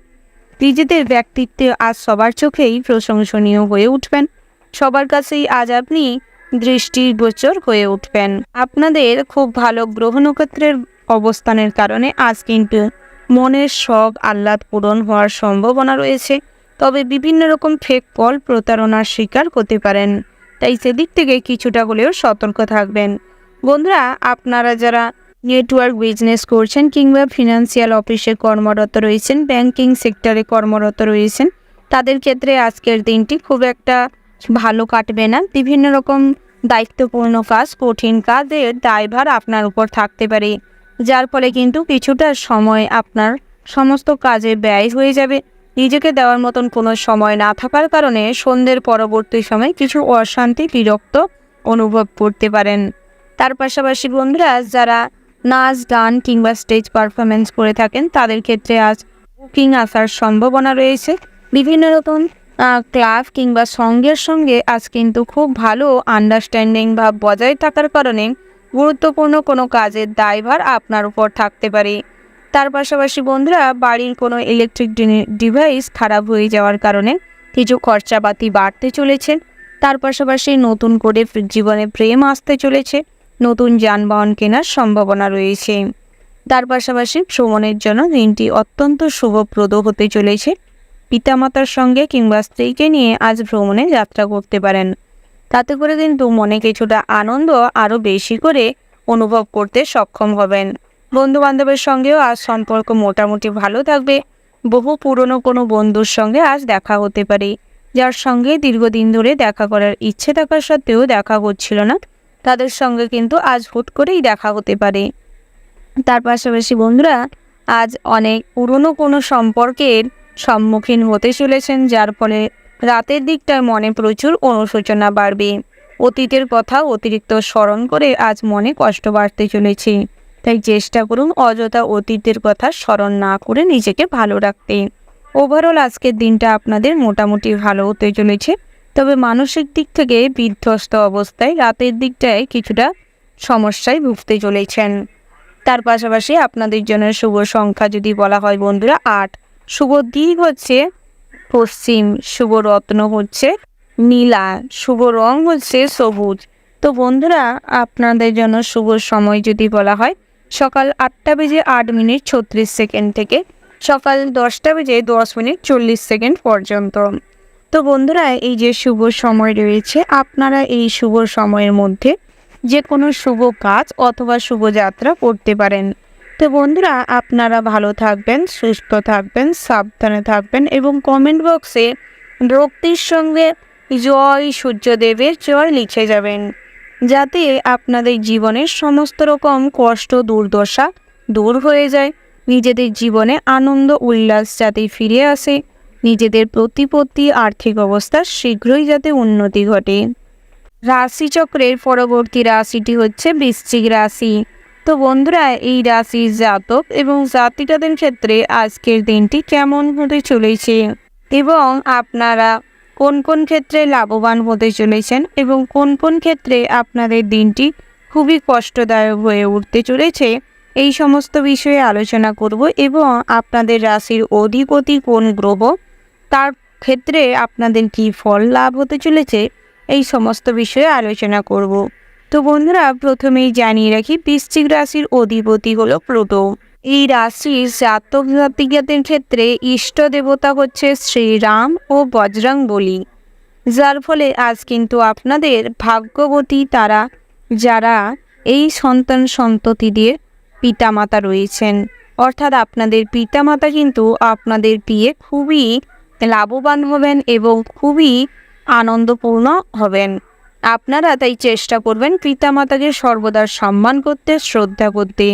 নিজেদের ব্যক্তিত্বে আজ সবার চোখেই প্রশংসনীয় হয়ে উঠবেন, সবার কাছেই আজ আপনি দৃষ্টিগোচর হয়ে উঠবেন। আপনাদের খুব ভালো গ্রহ নক্ষত্রের অবস্থানের কারণে আজ কিন্তু মনের শখ আহ্লাদ পূরণ হওয়ার সম্ভাবনা রয়েছে, তবে বিভিন্ন রকম ফেক কল প্রতারণার শিকার হতে পারেন, তাই সেদিক থেকে কিছুটা হলেও সতর্ক থাকবেন। বন্ধুরা, আপনারা যারা নেটওয়ার্ক বিজনেস করছেন কিংবা ফিনান্সিয়াল অফিসে কর্মরত রয়েছেন, ব্যাংকিং সেক্টরে কর্মরত রয়েছেন, তাদের ক্ষেত্রে আজকের দিনটি খুব একটা ভালো কাটবে না। বিভিন্ন রকম দায়িত্বপূর্ণ কাজ, কঠিন কাজের দায়ভার আপনার উপর থাকতে পারে, যার ফলে কিন্তু কিছুটা সময় আপনার সমস্ত কাজে ব্যয় হয়ে যাবে। নিজেকে দেওয়ার মতন কোনো সময় না থাকার কারণে সন্ধ্যের পরবর্তী সময় কিছু অশান্তি বিরক্ত অনুভব করতে পারেন। তার পাশাপাশি বন্ধুরা, যারা নাচ গান কিংবা স্টেজ পারফরমেন্স করে থাকেন, তাদের ক্ষেত্রে আজ বুকিং আসার সম্ভাবনা রয়েছে। বিভিন্ন রকম ক্লাব কিংবা সঙ্গের সঙ্গে আজ কিন্তু খুব ভালো আন্ডারস্ট্যান্ডিং ভাব বজায় থাকার কারণে গুরুত্বপূর্ণ কোনো কাজের দায়ভার আপনার উপর থাকতে পারে। তার পাশাপাশি বন্ধুরা, বাড়ির কোনো ইলেকট্রিক ডিভাইস খারাপ হয়ে যাওয়ার কারণে কিছু খরচাপাতি বাড়তে চলেছে। তার পাশাপাশি নতুন করে জীবনে প্রেম আসতে চলেছে, নতুন যানবাহন কেনার সম্ভাবনা রয়েছে। তার পাশাপাশি ভ্রমণের জন্য দিনটি অত্যন্ত শুভপ্রদ হতে চলেছে। পিতামাতার সঙ্গে কিংবা স্ত্রীকে নিয়ে আজ ভ্রমণে যাত্রা করতে পারেন, তাতে করে কিন্তু মনে কিছুটা আনন্দ আরও বেশি করে অনুভব করতে সক্ষম হবেন। বন্ধু বান্ধবের সঙ্গেও আজ সম্পর্ক মোটামুটি ভালো থাকবে। বহু পুরনো কোনো বন্ধুর সঙ্গে আজ দেখা হতে পারে, যার সঙ্গে দীর্ঘদিন ধরে দেখা করার ইচ্ছে থাকা সত্ত্বেও দেখা হচ্ছিল না, তাদের সঙ্গে কিন্তু আজ হুট করেই দেখা হতে পারে। তার পাশাপাশি বন্ধুরা, আজ অনেক পুরনো কোনো সম্পর্কের সম্মুখীন হতে চলেছেন, যার ফলে রাতের দিকটায় মনে প্রচুর অনুশোচনা বাড়বে। অতীতের কথা অতিরিক্ত স্মরণ করে আজ মনে কষ্ট বাড়তে চলেছে, তাই চেষ্টা করুন অযথা অতীতের কথা স্মরণ না করে নিজেকে ভালো রাখতে। ওভারঅল আজকের দিনটা আপনাদের মোটামুটি ভালো হতে চলেছে, তবে মানসিক দিক থেকে বিধ্বস্ত অবস্থায় রাতের দিকটায় কিছুটা সমস্যায় ভুগতে চলেছেন। তার পাশাপাশি আপনাদের জন্য শুভ সংখ্যা যদি বলা হয় বন্ধুরা 8, শুভ দিক হচ্ছে পশ্চিম, শুভ রত্ন হচ্ছে নীলা, শুভ রং হচ্ছে সবুজ। তো বন্ধুরা আপনাদের জন্য শুভ সময় যদি বলা হয় সকাল 8:08:36 থেকে সকাল 10:10:40 পর্যন্ত। তো বন্ধুরা এই যে শুভ সময় রয়েছে, আপনারা এই শুভ সময়ের মধ্যে যে কোনো শুভ কাজ অথবা শুভযাত্রা করতে পারেন। তো বন্ধুরা আপনারা ভালো থাকবেন, সুস্থ থাকবেন, সাবধানে থাকবেন এবং কমেন্ট বক্সে ভক্তির সঙ্গে জয় সূর্যদেবের জয় লিখে যাবেন, যাতে আপনাদের জীবনের সমস্ত রকম কষ্ট দুর্দশা দূর হয়ে যায়, নিজেদের জীবনে আনন্দ উল্লাস যাতে ফিরে আসে, নিজেদের প্রতিপত্তি আর্থিক অবস্থার শীঘ্রই যাতে উন্নতি ঘটে। রাশিচক্রের পরবর্তী রাশিটি হচ্ছে বৃশ্চিক রাশি। তো বন্ধুরা এই রাশির জাতক এবং জাতিকাদের ক্ষেত্রে আজকের দিনটি কেমন হতে চলেছে এবং আপনারা কোন কোন ক্ষেত্রে লাভবান হতে চলেছেন এবং কোন কোন ক্ষেত্রে আপনাদের দিনটি খুবই কষ্টদায়ক হয়ে উঠতে চলেছে, এই সমস্ত বিষয়ে আলোচনা করব এবং আপনাদের রাশির অধিপতি কোন গ্রহ, তার ক্ষেত্রে আপনাদের কী ফল লাভ হতে চলেছে, এই সমস্ত বিষয়ে আলোচনা করব। তো বন্ধুরা প্রথমেই জানিয়ে রাখি বৃশ্চিক রাশির অধিপতি হলো প্লুটো। এই রাশির জাতক জাতিকাদের ক্ষেত্রে ইষ্ট দেবতা হচ্ছে শ্রীরাম ও বজরংবলী, যার ফলে আজ কিন্তু আপনাদের ভাগ্যবতী তারা যারা এই সন্তান সন্ততিদের পিতামাতা রয়েছেন, অর্থাৎ আপনাদের পিতামাতা কিন্তু আপনাদের পেয়ে খুবই লাভবান হবেন এবং খুবই আনন্দপূর্ণ হবেন। আপনারা তাই চেষ্টা করবেন পিতামাতাকে সর্বদা সম্মান করতে, শ্রদ্ধা করতে।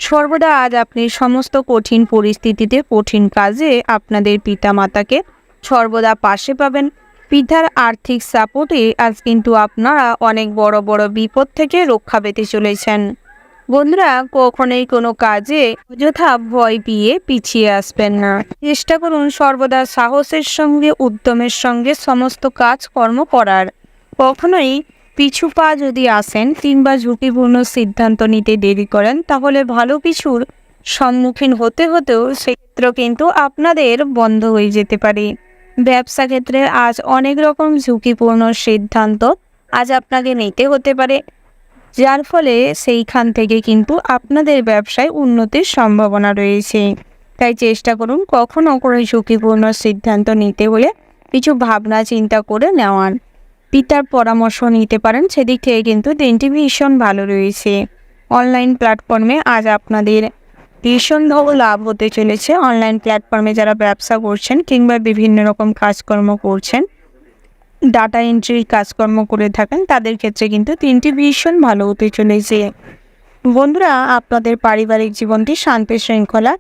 সর্বদা আজ আপনি সমস্ত কঠিন পরিস্থিতিতে, কঠিন কাজে আপনাদের পিতামাতাকে সর্বদা পাশে পাবেন। পিতার আর্থিক সাপোর্টে আজ কিন্তু আপনারা অনেক বড় বড় বিপদ থেকে রক্ষা পেতে চলেছেন। বন্ধুরা কখনোই কোনো কাজে অযথা ভয় পেয়ে পিছিয়ে আসবেন না। চেষ্টা করুন সর্বদা সাহসের সঙ্গে, উদ্যমের সঙ্গে সমস্ত কাজকর্ম করার। কখনোই পিছু পা যদি আসেন কিংবা ঝুঁকিপূর্ণ সিদ্ধান্ত নিতে দেরি করেন, তাহলে ভালো কিছুর সম্মুখীন হতে হতেও সেক্ষেত্র কিন্তু আপনাদের বন্ধ হয়ে যেতে পারে। ব্যবসা ক্ষেত্রে আজ অনেক রকম ঝুঁকিপূর্ণ সিদ্ধান্ত আজ আপনাকে নিতে হতে পারে, যার ফলে সেইখান থেকে কিন্তু আপনাদের ব্যবসায় উন্নতির সম্ভাবনা রয়েছে। তাই চেষ্টা করুন কখনো কোনো ঝুঁকিপূর্ণ সিদ্ধান্ত নিতে হলে কিছু ভাবনা চিন্তা করে নেওয়ার। পিতার পরামর্শ নিতে পারেন, সেদিক থেকে কিন্তু দিনটি ভীষণ ভালো রয়েছে। অনলাইন প্ল্যাটফর্মে আজ আপনাদের ভীষণ ভালো লাভ হতে চলেছে। অনলাইন প্ল্যাটফর্মে যারা ব্যবসা করছেন কিংবা বিভিন্ন রকম কাজকর্ম করছেন, ডাটা এন্ট্রির কাজকর্ম করে থাকেন, তাদের ক্ষেত্রে কিন্তু দিনটি ভীষণ ভালো হতে চলেছে। বন্ধুরা আপনাদের পারিবারিক জীবনটি শান্তি শৃঙ্খলা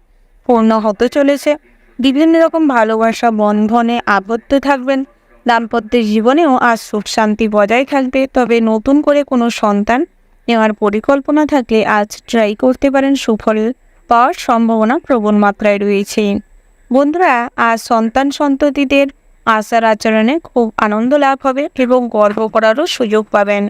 পূর্ণ হতে চলেছে। বিভিন্ন রকম ভালোবাসা বন্ধনে আবদ্ধ থাকবেন। দাম্পত্য জীবনেও আজ সুখ শান্তি বজায় থাকবে। তবে নতুন করে কোনো সন্তান নেওয়ার পরিকল্পনা থাকলে আজ ট্রাই করতে পারেন, সুফল পাওয়ার সম্ভাবনা প্রবল মাত্রায় রয়েছে। বন্ধুরা আজ সন্তান সন্ততিদের আচার আচরণে খুব আনন্দ লাভ হবে এবং গর্ব করারও সুযোগ পাবেন।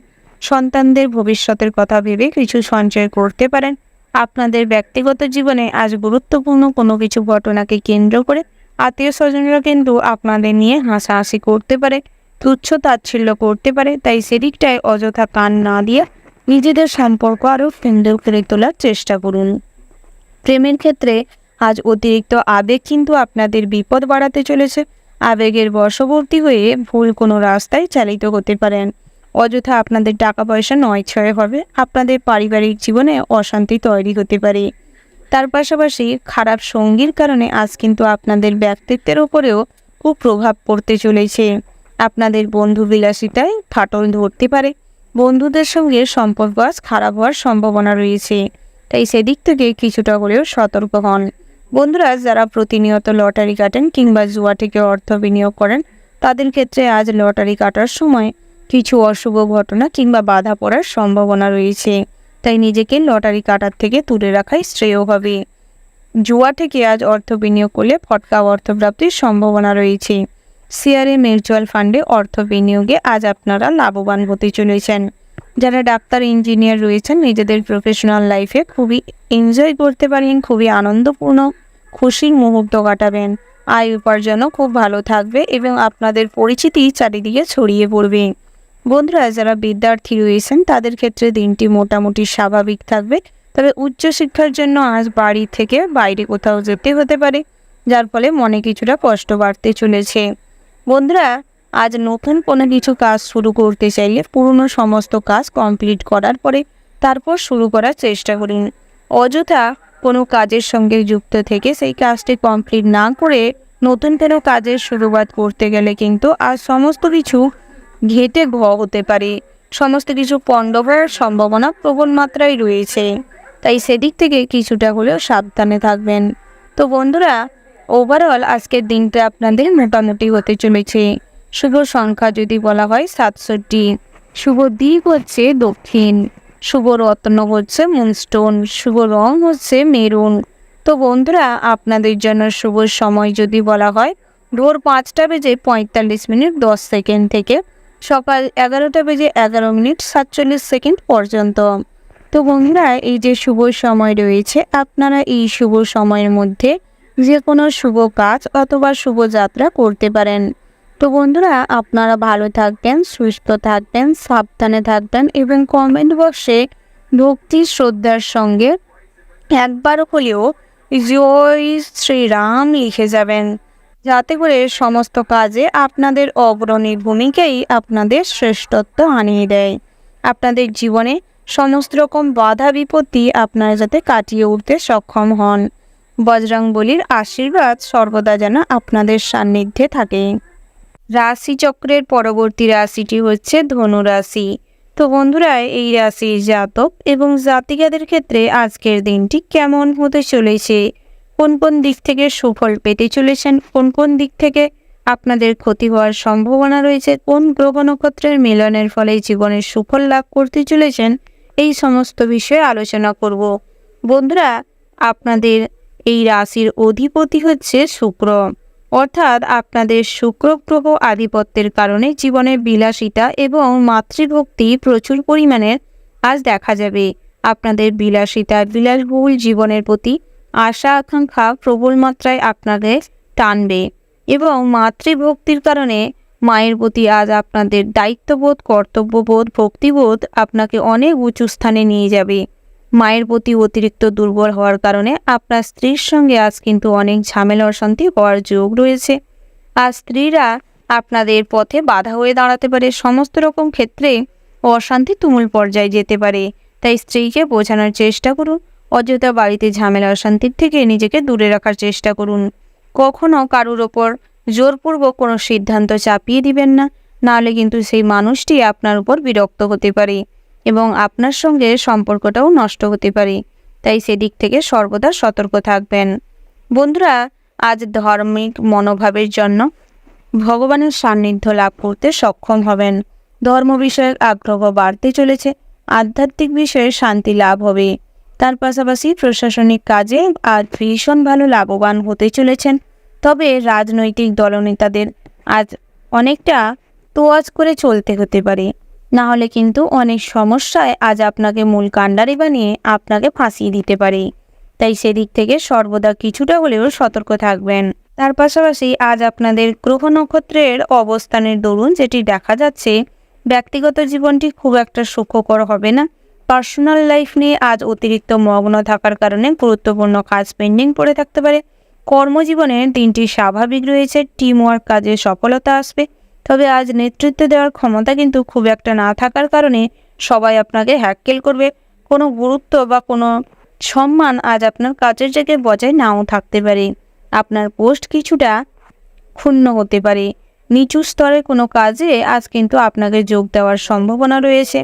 সন্তানদের ভবিষ্যতের কথা ভেবে কিছু সঞ্চয় করতে পারেন। আপনাদের ব্যক্তিগত জীবনে আজ গুরুত্বপূর্ণ কোনো কিছু ঘটনাকে কেন্দ্র করে আত্মীয় স্বজনরা কিন্তু আপনাদের নিয়ে হাসাহাসি করতে পারে, তুচ্ছ তাচ্ছিল্য করতে পারে। তাই সেদিকটায় অযথা কান না দিয়ে নিজেদের সম্পর্ক আরও কেন্দ্র করে তোলার চেষ্টা করুন। প্রেমের ক্ষেত্রে আজ অতিরিক্ত আবেগ কিন্তু আপনাদের বিপদ বাড়াতে চলেছে। আবেগের বশবর্তী হয়ে ভুল কোনো রাস্তায় চালিত হতে পারেন। অযথা আপনাদের টাকা পয়সা নয়ছয় হবে। আপনাদের পারিবারিক জীবনে অশান্তি তৈরি হতে পারে। তার পাশাপাশি খারাপ সঙ্গীর কারণে আজ কিন্তু আপনাদের ব্যক্তিত্বের ওপরেও খুব প্রভাব পড়তে চলেছে। আপনাদের বন্ধু বিলাসিতায় ফাটল ধরতে পারে। বন্ধুদের সঙ্গে সম্পর্ক আজ খারাপ হওয়ার সম্ভাবনা রয়েছে। তাই সেদিক থেকে কিছুটা হলেও সতর্ক হন। বন্ধুরা যারা প্রতিনিয়ত লটারি কাটেন কিংবা জুয়া থেকে অর্থ বিনিয়োগ করেন, তাদের ক্ষেত্রে আজ লটারি কাটার সময় কিছু অশুভ ঘটনা কিংবা বাধা পড়ার সম্ভাবনা রয়েছে। তাই নিজেকে লটারি কাটার থেকে দূরে রাখাই শ্রেয় হবে। জুয়া থেকে আজ অর্থ বিনিয়োগ করলে ফটকা অর্থপ্রাপ্তির সম্ভাবনা রয়েছে। শেয়ারে, মিউচুয়াল ফান্ডে অর্থ বিনিয়োগে আজ আপনারা লাভবান হতে চলেছেন। যারা ডাক্তার ইঞ্জিনিয়ার রয়েছেন নিজেদের প্রফেশনাল লাইফে খুবই এনজয় করতে পারেন, খুবই আনন্দপূর্ণ খুশির মুহূর্ত কাটাবেন। আয় উপার্জনও খুব ভালো থাকবে এবং আপনাদের পরিচিতি চারিদিকে ছড়িয়ে পড়বে। বন্ধুরা, যারা বিদ্যার্থী রয়েছেন তাদের ক্ষেত্রে দিনটি মোটামুটি স্বাভাবিক থাকবে, তবে উচ্চশিক্ষার জন্য আজ বাড়ি থেকে বাইরে কোথাও যেতে হতে পারে, যার ফলে মনে কিছুটা কষ্ট বাড়তে চলেছে। বন্ধুরা, আজ নতুন কোনো কিছু কাজ শুরু করতে চাইলে পুরনো সমস্ত কাজ কমপ্লিট করার পরে তারপর শুরু করার চেষ্টা করুন। অযথা কোনো কাজের সঙ্গে যুক্ত থেকে সেই কাজটি কমপ্লিট না করে নতুন কোনো কাজের শুরুয়াত করতে গেলে কিন্তু আজ সমস্ত কিছু ঘেটে হতে পারে, সমস্ত কিছু পণ্ড হওয়ার সম্ভাবনা প্রবল মাত্রায় রয়েছে। তাই সেদিক থেকে কিছুটা হলেও সাবধানে থাকবেন। তো বন্ধুরা, ওভারঅল আজকের দিনটা আপনাদের মোটামুটি হতে চলেছে। শুভ সংখ্যা যদি বলা হয় 67, শুভ দিক হচ্ছে দক্ষিণ, শুভ রত্ন হচ্ছে মুনস্টোন, শুভ রং হচ্ছে মেরুন। তো বন্ধুরা, আপনাদের জন্য শুভ সময় যদি বলা হয় ভোর 5:45 থেকে সকাল 11:11 পর্যন্ত। তো বন্ধুরা, এই যে শুভ সময় রয়েছে, আপনারা এই শুভ সময়ের মধ্যে যে কোনো শুভ কাজ অথবা শুভ যাত্রা করতে পারেন। তো বন্ধুরা, আপনারা ভালো থাকবেন, সুস্থ থাকবেন, সাবধানে থাকবেন এবং কমেন্ট বক্সে ভক্তি শ্রদ্ধার সঙ্গে একবার হলেও জয় শ্রীরাম লিখে যাবেন, যাতে করে সমস্ত কাজে আপনাদের অগ্রণী ভূমিকাই আপনাদের শ্রেষ্ঠত্ব আনিয়ে দেয়। আপনাদের জীবনে সমস্ত রকম বাধা বিপত্তি আপনারা যাতে কাটিয়ে উঠতে সক্ষম হন। বজরংবলীর আশীর্বাদ সর্বদা যেন আপনাদের সান্নিধ্যে থাকে। রাশিচক্রের পরবর্তী রাশিটি হচ্ছে ধনু রাশি। তো বন্ধুরা, এই রাশির জাতক এবং জাতিকাদের ক্ষেত্রে আজকের দিনটি কেমন হতে চলেছে, কোন কোন দিক থেকে সুফল পেতে চলেছেন, কোন কোন দিক থেকে আপনাদের ক্ষতি হওয়ার সম্ভাবনা রয়েছে, কোন গ্রহ নক্ষত্রের মিলনের ফলে জীবনের সুফল লাভ করতে চলেছেন, এই সমস্ত বিষয়ে আলোচনা করব। বন্ধুরা, আপনাদের এই রাশির অধিপতি হচ্ছে শুক্র, অর্থাৎ আপনাদের শুক্র গ্রহ আধিপত্যের কারণে জীবনের বিলাসিতা এবং মাতৃভক্তি প্রচুর পরিমাণে আজ দেখা যাবে। আপনাদের বিলাসিতা, বিলাসবহুল জীবনের প্রতি আশা আকাঙ্ক্ষা প্রবল মাত্রায় আপনাকে টানবে এবং মাতৃভক্তির কারণে মায়ের প্রতি আজ আপনাদের দায়িত্ববোধ, কর্তব্যবোধ, ভক্তিবোধ আপনাকে অনেক উঁচু স্থানে নিয়ে যাবে। মায়ের প্রতি অতিরিক্ত দুর্বল হওয়ার কারণে আপনার স্ত্রীর সঙ্গে আজ কিন্তু অনেক ঝামেলা অশান্তি হওয়ার যোগ রয়েছে। আর স্ত্রীরা আপনাদের পথে বাধা হয়ে দাঁড়াতে পারে, সমস্ত রকম ক্ষেত্রে অশান্তি তুমুল পর্যায়ে যেতে পারে। তাই স্ত্রীকে বোঝানোর চেষ্টা করুন, অযথা বাড়িতে ঝামেলা অশান্তির থেকে নিজেকে দূরে রাখার চেষ্টা করুন। কখনো কারুর ওপর জোরপূর্বক কোনো সিদ্ধান্ত চাপিয়ে দিবেন না, নাহলে কিন্তু সেই মানুষটি আপনার উপর বিরক্ত হতে পারে এবং আপনার সঙ্গে সম্পর্কটাও নষ্ট হতে পারে। তাই সেদিক থেকে সর্বদা সতর্ক থাকবেন। বন্ধুরা, আজ ধার্মিক মনোভাবের জন্য ভগবানের সান্নিধ্য লাভ করতে সক্ষম হবেন। ধর্ম বিষয়ক আগ্রহ বাড়তে চলেছে, আধ্যাত্মিক বিষয়ে শান্তি লাভ হবে। তার পাশাপাশি প্রশাসনিক কাজে আজ ভীষণ ভালো লাভবান হতে চলেছেন। তবে রাজনৈতিক দলনেতাদের আজ অনেকটা তোয়াজ করে চলতে হতে পারে, না হলে কিন্তু অনেক সমস্যায় আজ আপনাকে মূল কাণ্ডারি বানিয়ে আপনাকে ফাঁসিয়ে দিতে পারে। তাই সেদিক থেকে সর্বদা কিছুটা হলেও সতর্ক থাকবেন। তার পাশাপাশি আজ আপনাদের গ্রহ নক্ষত্রের অবস্থানের দরুন যেটি দেখা যাচ্ছে, ব্যক্তিগত জীবনটি খুব একটা সুখকর হবে না। পার্সোনাল লাইফ নিয়ে আজ অতিরিক্ত মগ্ন থাকার কারণে গুরুত্বপূর্ণ কাজ পেন্ডিং পড়ে থাকতে পারে। কর্মজীবনে দিনটি স্বাভাবিক রয়েছে, টিম ওয়ার্ক কাজে সফলতা আসবে। তবে আজ নেতৃত্ব দেওয়ার ক্ষমতা কিন্তু খুব একটা না থাকার কারণে সবাই আপনাকে হ্যাকেল করবে। কোনো গুরুত্ব বা কোনো সম্মান আজ আপনার কাজের জায়গায় বজায় নাও থাকতে পারে। আপনার পোস্ট কিছুটা ক্ষুণ্ণ হতে পারে। নিচু স্তরে কোনো কাজে আজ কিন্তু আপনাকে যোগ দেওয়ার সম্ভাবনা রয়েছে।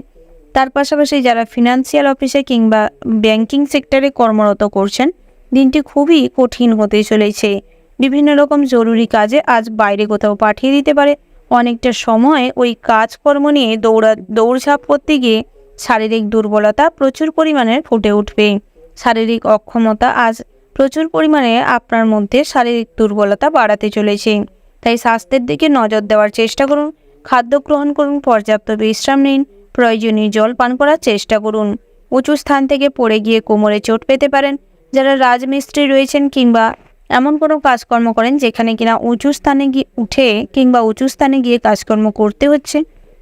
তার পাশাপাশি যারা ফিনান্সিয়াল অফিসে কিংবা ব্যাংকিং সেক্টরে কর্মরত করছেন, দিনটি খুবই কঠিন হতে চলেছে। বিভিন্ন রকম জরুরি কাজে আজ বাইরে কোথাও পাঠিয়ে দিতে পারে। অনেকটা সময় ওই কাজকর্ম নিয়ে দৌড়ঝাঁপ করতে গিয়ে শারীরিক দুর্বলতা প্রচুর পরিমাণে ফুটে উঠবে। শারীরিক অক্ষমতা আজ প্রচুর পরিমাণে আপনার মধ্যে শারীরিক দুর্বলতা বাড়াতে চলেছে। তাই স্বাস্থ্যের দিকে নজর দেওয়ার চেষ্টা করুন, খাদ্য গ্রহণ করুন, পর্যাপ্ত বিশ্রাম নিন, প্রয়োজনীয় জল পান করার চেষ্টা করুন। উঁচু স্থান থেকে পড়ে গিয়ে কোমরে চোট পেতে পারেন। যারা রাজমিস্ত্রি রয়েছেন কিংবা এমন কোনো কাজকর্ম করেন যেখানে কিনা উঁচু স্থানে উঁচু স্থানে গিয়ে কাজকর্ম করতে হচ্ছে,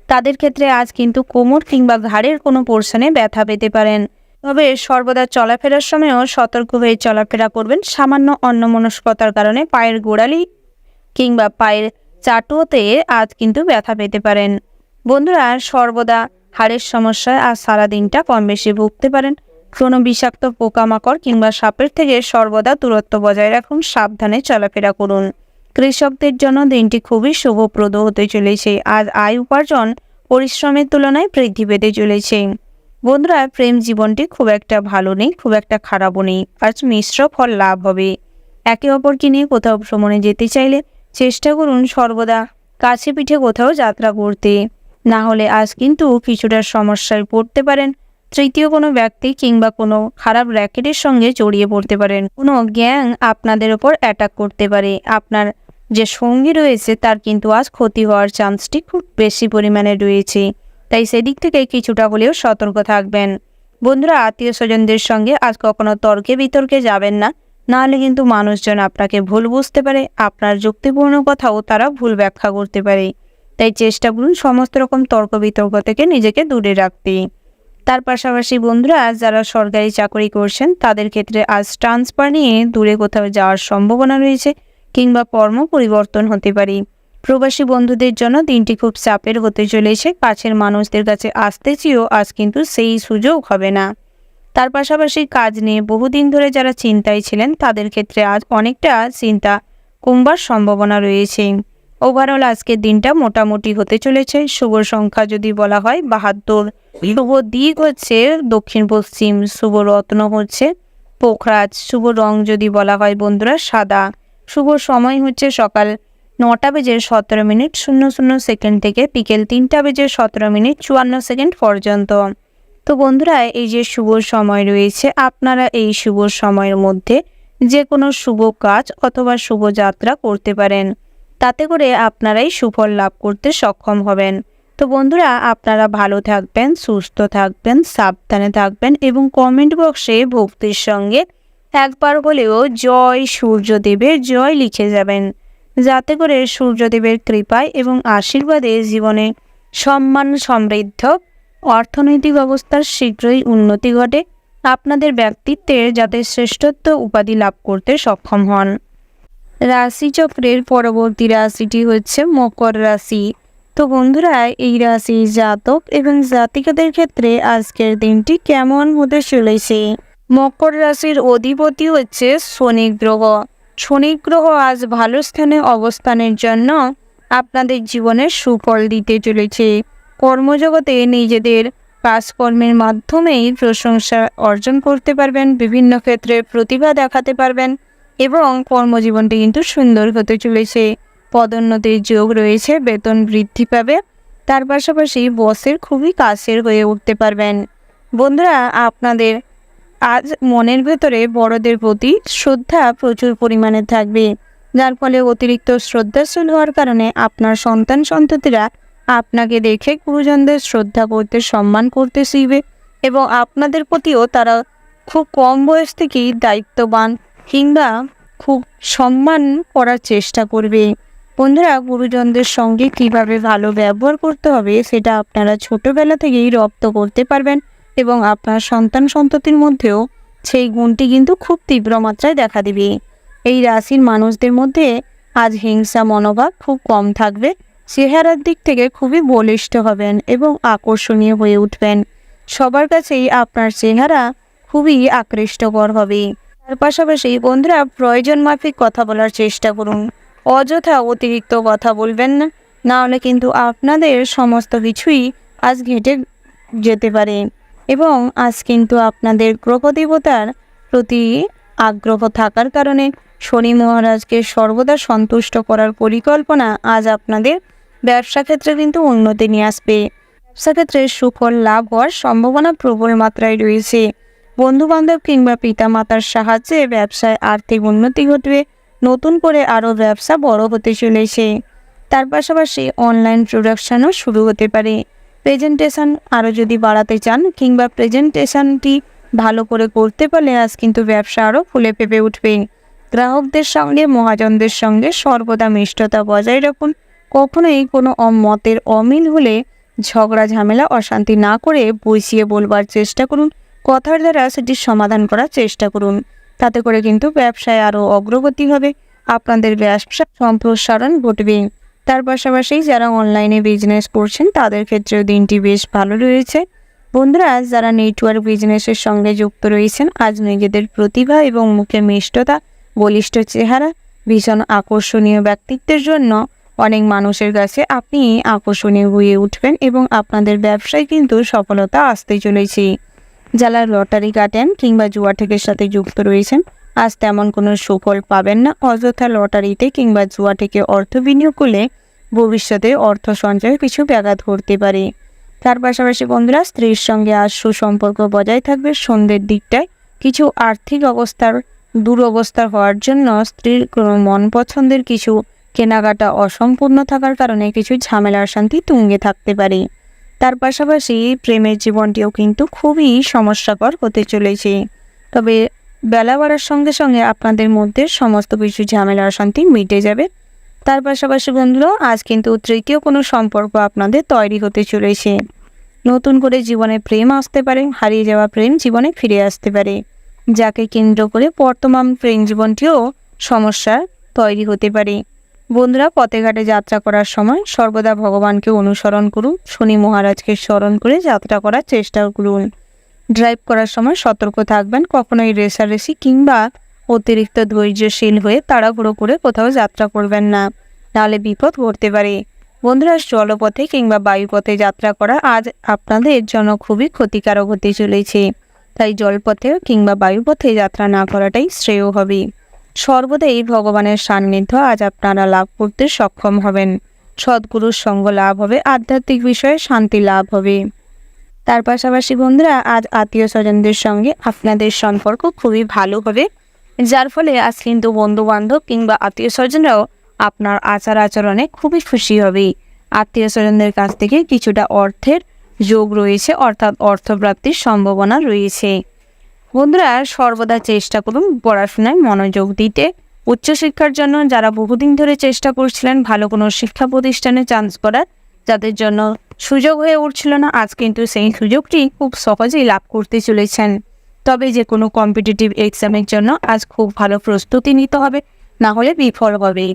তাদের ক্ষেত্রে আজ কিন্তু কোমর কিংবা ঘাড়ের কোনো পোর্শনে ব্যথা পেতে পারেন। তবে সর্বদা চলাফেরার সময়ও সতর্ক হয়ে চলাফেরা করবেন। সামান্য অন্যমনস্কতার কারণে পায়ের গোড়ালি কিংবা পায়ের চাটুতে আজ কিন্তু ব্যথা পেতে পারেন। বন্ধুরা, সর্বদা হাড়ের সমস্যায় আজ সারাদিনটা কম বেশি ভুগতে পারেন। কোনো বিষাক্ত পোকামাকড় কিংবা সাপের থেকে সর্বদা দূরত্ব বজায় রাখুন, সাবধানে চলাফেরা করুন। কৃষকদের জন্য দিনটি খুবই শুভপ্রদ হতে চলেছে। আজ আয় উপার্জন পরিশ্রমের তুলনায় বৃদ্ধি পেতে চলেছে। বন্ধুরা, প্রেম জীবনটি খুব একটা ভালো নেই, খুব একটা খারাপও নেই। আজ মিশ্র ফল লাভ হবে। একে অপরকে নিয়ে কোথাও ভ্রমণে যেতে চাইলে চেষ্টা করুন সর্বদা কাছে পিঠে কোথাও যাত্রা করতে, না হলে আজ কিন্তু কিছুটা সমস্যায় পড়তে পারেন। তৃতীয় কোনো ব্যক্তি কিংবা কোনো খারাপ র্যাকেটের সঙ্গে জড়িয়ে পড়তে পারেন। কোনো গ্যাং আপনাদের ওপর অ্যাটাক করতে পারে। আপনার যে সঙ্গী রয়েছে তার কিন্তু আজ ক্ষতি হওয়ার চান্সটি খুব বেশি পরিমাণে রয়েছে, তাই সেদিক থেকে কিছুটা হলেও সতর্ক থাকবেন। বন্ধুরা, আত্মীয় স্বজনদের সঙ্গে আজ কখনো তর্কে বিতর্কে যাবেন না, নাহলে কিন্তু মানুষজন আপনাকে ভুল বুঝতে পারে। আপনার যুক্তিপূর্ণ কথাও তারা ভুল ব্যাখ্যা করতে পারে, তাই চেষ্টা করুন সমস্ত রকম তর্ক বিতর্ক থেকে নিজেকে দূরে রাখতে। তার পাশাপাশি বন্ধুরা, যারা সরকারি চাকরি করছেন তাদের ক্ষেত্রে আজ ট্রান্সফার নিয়ে দূরে কোথাও যাওয়ার সম্ভাবনা রয়েছে কিংবা কর্ম পরিবর্তন হতে পারে। প্রবাসী বন্ধুদের জন্য দিনটি খুব চাপের হতে চলেছে। কাছের মানুষদের কাছে আসতে চেয়েও আজ কিন্তু সেই সুযোগ হবে না। তার পাশাপাশি কাজ নিয়ে বহুদিন ধরে যারা চিন্তায় ছিলেন তাদের ক্ষেত্রে আজ অনেকটা চিন্তা কমবার সম্ভাবনা রয়েছে। ওভারঅল আজকের দিনটা মোটামুটি হতে চলেছে। শুভ সংখ্যা যদি বলা হয় 72, শুভ দিক হচ্ছে দক্ষিণ পশ্চিম, শুভ রত্ন হচ্ছে পোখরাজ, শুভ রং যদি বলা হয় বন্ধুরা সাদা, শুভ সময় হচ্ছে সকাল 9:17:00 থেকে বিকেল 3:17:54 পর্যন্ত। তো বন্ধুরা, এই যে শুভ সময় রয়েছে, আপনারা এই শুভ সময়ের মধ্যে যে কোনো শুভ কাজ অথবা শুভ যাত্রা করতে পারেন। তাতে করে আপনারাই সুফল লাভ করতে সক্ষম হবেন। তো বন্ধুরা, আপনারা ভালো থাকবেন, সুস্থ থাকবেন, সাবধানে থাকবেন এবং কমেন্ট বক্সে ভক্তির সঙ্গে একবার হলেও জয় সূর্যদেবের জয় লিখে যাবেন, যাতে করে সূর্যদেবের কৃপায় এবং আশীর্বাদে জীবনে সম্মান, সমৃদ্ধ, অর্থনৈতিক অবস্থার শীঘ্রই উন্নতি ঘটে। আপনাদের ব্যক্তিত্বের যাতে শ্রেষ্ঠত্ব উপাধি লাভ করতে সক্ষম হন। রাশিচক্রের পরবর্তী রাশিটি হচ্ছে মকর রাশি। তো বন্ধুরা, এই রাশির জাতক এবং জাতিকাদের ক্ষেত্রে আজকের দিনটি কেমন হতে চলেছে? মকর রাশির অধিপতি হচ্ছে শনি গ্রহ। শনি গ্রহ আজ ভালো স্থানে অবস্থানের জন্য আপনাদের জীবনের সুফল দিতে চলেছে। কর্মজগতে নিজেদের কাজকর্মের মাধ্যমেই প্রশংসা অর্জন করতে পারবেন, বিভিন্ন ক্ষেত্রে প্রতিভা দেখাতে পারবেন এবং কর্মজীবনটি কিন্তু সুন্দর হতে চলেছে। পদোন্নতির যোগ রয়েছে, বেতন বৃদ্ধি পাবে। তার পাশাপাশি বসের খুবই কাছের হয়ে উঠতে পারবেন। বন্ধুরা, আপনাদের আজ মনের ভেতরে বড়দের প্রতি শ্রদ্ধা প্রচুর পরিমাণে থাকবে, যার ফলে অতিরিক্ত শ্রদ্ধাশীল হওয়ার কারণে আপনার সন্তান সন্ততিরা আপনাকে দেখে গুরুজনদের শ্রদ্ধা করতে, সম্মান করতে শিখবে এবং আপনাদের প্রতিও তারা খুব কম বয়স থেকেই দায়িত্ববান কিংবা খুব সম্মান করার চেষ্টা করবে। বন্ধুরা, গুরুজনদের সঙ্গে কিভাবে ভালো ব্যবহার করতে হবে সেটা আপনারা ছোটবেলা থেকেই রপ্ত করতে পারবেন এবং আপনার সন্তান সন্ততির মধ্যেও সেই গুণটি কিন্তু খুব তীব্র মাত্রায় দেখা দিবে। এই রাশির মানুষদের মধ্যে আজ হিংসা মনোভাব খুব কম থাকবে। চেহারার দিক থেকে খুবই বলিষ্ঠ হবেন এবং আকর্ষণীয় হয়ে উঠবেন। সবার কাছেই আপনার চেহারা খুবই আকৃষ্টকর হবে। তার পাশাপাশি বন্ধুরা, প্রয়োজন মাফিক কথা বলার চেষ্টা করুন। অযথা অতিরিক্ত কথা বলবেন না, না হলে কিন্তু আপনাদের সমস্ত কিছুই আজ ঘেঁটে যেতে পারে। এবং আজ কিন্তু আপনাদের গ্রহদেবতার প্রতি আগ্রহ থাকার কারণে শনি মহারাজকে সর্বদা সন্তুষ্ট করার পরিকল্পনা আজ আপনাদের ব্যবসা ক্ষেত্রে কিন্তু উন্নতি নিয়ে আসবে। ব্যবসা ক্ষেত্রে সুফল লাভ হওয়ার সম্ভাবনা প্রবল মাত্রায় রয়েছে। বন্ধুবান্ধব কিংবা পিতামাতার সাহায্যে ব্যবসায় আর্থিক উন্নতি ঘটবে। নতুন করে আরও ব্যবসা বড় হতে চলেছে। তার পাশাপাশি অনলাইন প্রোডাকশনও শুরু হতে পারে। প্রেজেন্টেশন আরও যদি বাড়াতে চান কিংবা প্রেজেন্টেশনটি ভালো করে করতে পারলে আজ কিন্তু ব্যবসা আরও ফুলে ফেঁপে উঠবে। গ্রাহকদের সঙ্গে মহাজনদের সঙ্গে সর্বদা মিষ্টতা বজায় রাখুন। কখনোই কোনো মতের অমিল হলে ঝগড়া ঝামেলা অশান্তি না করে বুঝিয়ে বলবার চেষ্টা করুন। কথার দ্বারা সেটির সমাধান করার চেষ্টা করুন। তাতে করে কিন্তু ব্যবসায় আরও অগ্রগতি হবে, আপনাদের ব্যবসা সম্প্রসারণ ঘটবে। তার পাশাপাশি যারা অনলাইনে বিজনেস করছেন তাদের ক্ষেত্রেও দিনটি বেশ ভালো রয়েছে। বন্ধুরা, যারা নেটওয়ার্ক বিজনেসের সঙ্গে যুক্ত রয়েছেন আজ নিজেদের প্রতিভা এবং মুখে মিষ্টতা, বলিষ্ঠ চেহারা, ভীষণ আকর্ষণীয় ব্যক্তিত্বের জন্য অনেক মানুষের কাছে আপনি আকর্ষণীয় হয়ে উঠবেন এবং আপনাদের ব্যবসায় কিন্তু সফলতা আসতে চলেছে। যারা লটারি কাটেন কিংবা জুয়া ঠেকের সাথে যুক্ত রয়েছেন আজ তেমন কোনো সুফল পাবেন না। অযথা লটারিতে কিংবা জুয়া থেকে অর্থ বিনিয়োগ করলে ভবিষ্যতে অর্থ সঞ্চয়ে কিছু ব্যাঘাত ঘটতে পারে। তার পাশাপাশি বন্ধুরা, স্ত্রীর সঙ্গে আজ সুসম্পর্ক বজায় থাকবে। সন্ধ্যের দিকটায় কিছু আর্থিক অবস্থার দুরবস্থা হওয়ার জন্য স্ত্রীর কোনো মন পছন্দের কিছু কেনাকাটা অসম্পূর্ণ থাকার কারণে কিছু ঝামেলার শান্তি তুঙ্গে থাকতে পারে। তার পাশাপাশি প্রেমের জীবনটিও কিন্তু খুবই সমস্যাকর হতে চলেছে। তবে বেলা বাড়ার সঙ্গে সঙ্গে আপনাদের মধ্যে সমস্ত কিছু ঝামেলা অশান্তি মিটে যাবে। তার পাশাপাশি বন্ধুরা, আজ কিন্তু তৃতীয় কোনো সম্পর্ক আপনাদের তৈরি হতে চলেছে। নতুন করে জীবনে প্রেম আসতে পারে, হারিয়ে যাওয়া প্রেম জীবনে ফিরে আসতে পারে, যাকে কেন্দ্র করে বর্তমান প্রেম জীবনটিও সমস্যা তৈরি হতে পারে। বন্ধুরা, পথে ঘাটে যাত্রা করার সময় সর্বদা ভগবানকে অনুসরণ করুন। শনি মহারাজকে স্মরণ করে যাত্রা করার চেষ্টা করুন। ড্রাইভ করার সময় সতর্ক থাকবেন। কখনোই রেষারেষি কিংবা অতিরিক্ত ধৈর্যশীল হয়ে তাড়াহুড়ো করে কোথাও যাত্রা করবেন না, নাহলে বিপদ ঘটতে পারে। বন্ধুরা, জলপথে কিংবা বায়ুপথে যাত্রা করা আজ আপনাদের জন্য খুবই ক্ষতিকারক হতে চলেছে। তাই জলপথে কিংবা বায়ুপথে যাত্রা না করাটাই শ্রেয় হবে। সর্বদাই ভগবানের সান্নিধ্য আজ আপনারা লাভ করতে সক্ষম হবেন। সদ্গুরুর সঙ্গ লাভ হবে, আধ্যাত্মিক বিষয়ে শান্তি লাভ হবে। তার পাশাপাশি বন্ধুরা, আজ আত্মীয় স্বজনদের সঙ্গে আপনাদের সম্পর্ক খুবই ভালো হবে, যার ফলে আজ কিন্তু বন্ধু বান্ধব কিংবা আত্মীয় স্বজনরাও আপনার আচার আচরণে খুবই খুশি হবে। আত্মীয় স্বজনদের কাছ থেকে কিছুটা অর্থের যোগ রয়েছে, অর্থাৎ অর্থপ্রাপ্তির সম্ভাবনা রয়েছে। বন্ধুরা, সর্বদা চেষ্টা করুন পড়াশোনায় মনোযোগ দিতে। উচ্চশিক্ষার জন্য যারা বহুদিন ধরে চেষ্টা করছিলেন ভালো কোনো শিক্ষা প্রতিষ্ঠানে চান্স করার, যাদের জন্য সুযোগ হয়ে উঠছিল না, আজ কিন্তু সেই সুযোগটি খুব সহজেই লাভ করতে চলেছেন। তবে যে কোনো কম্পিটিটিভ এক্সামের জন্য আজ খুব ভালো প্রস্তুতি নিতে হবে, না হলে বিফল হবে।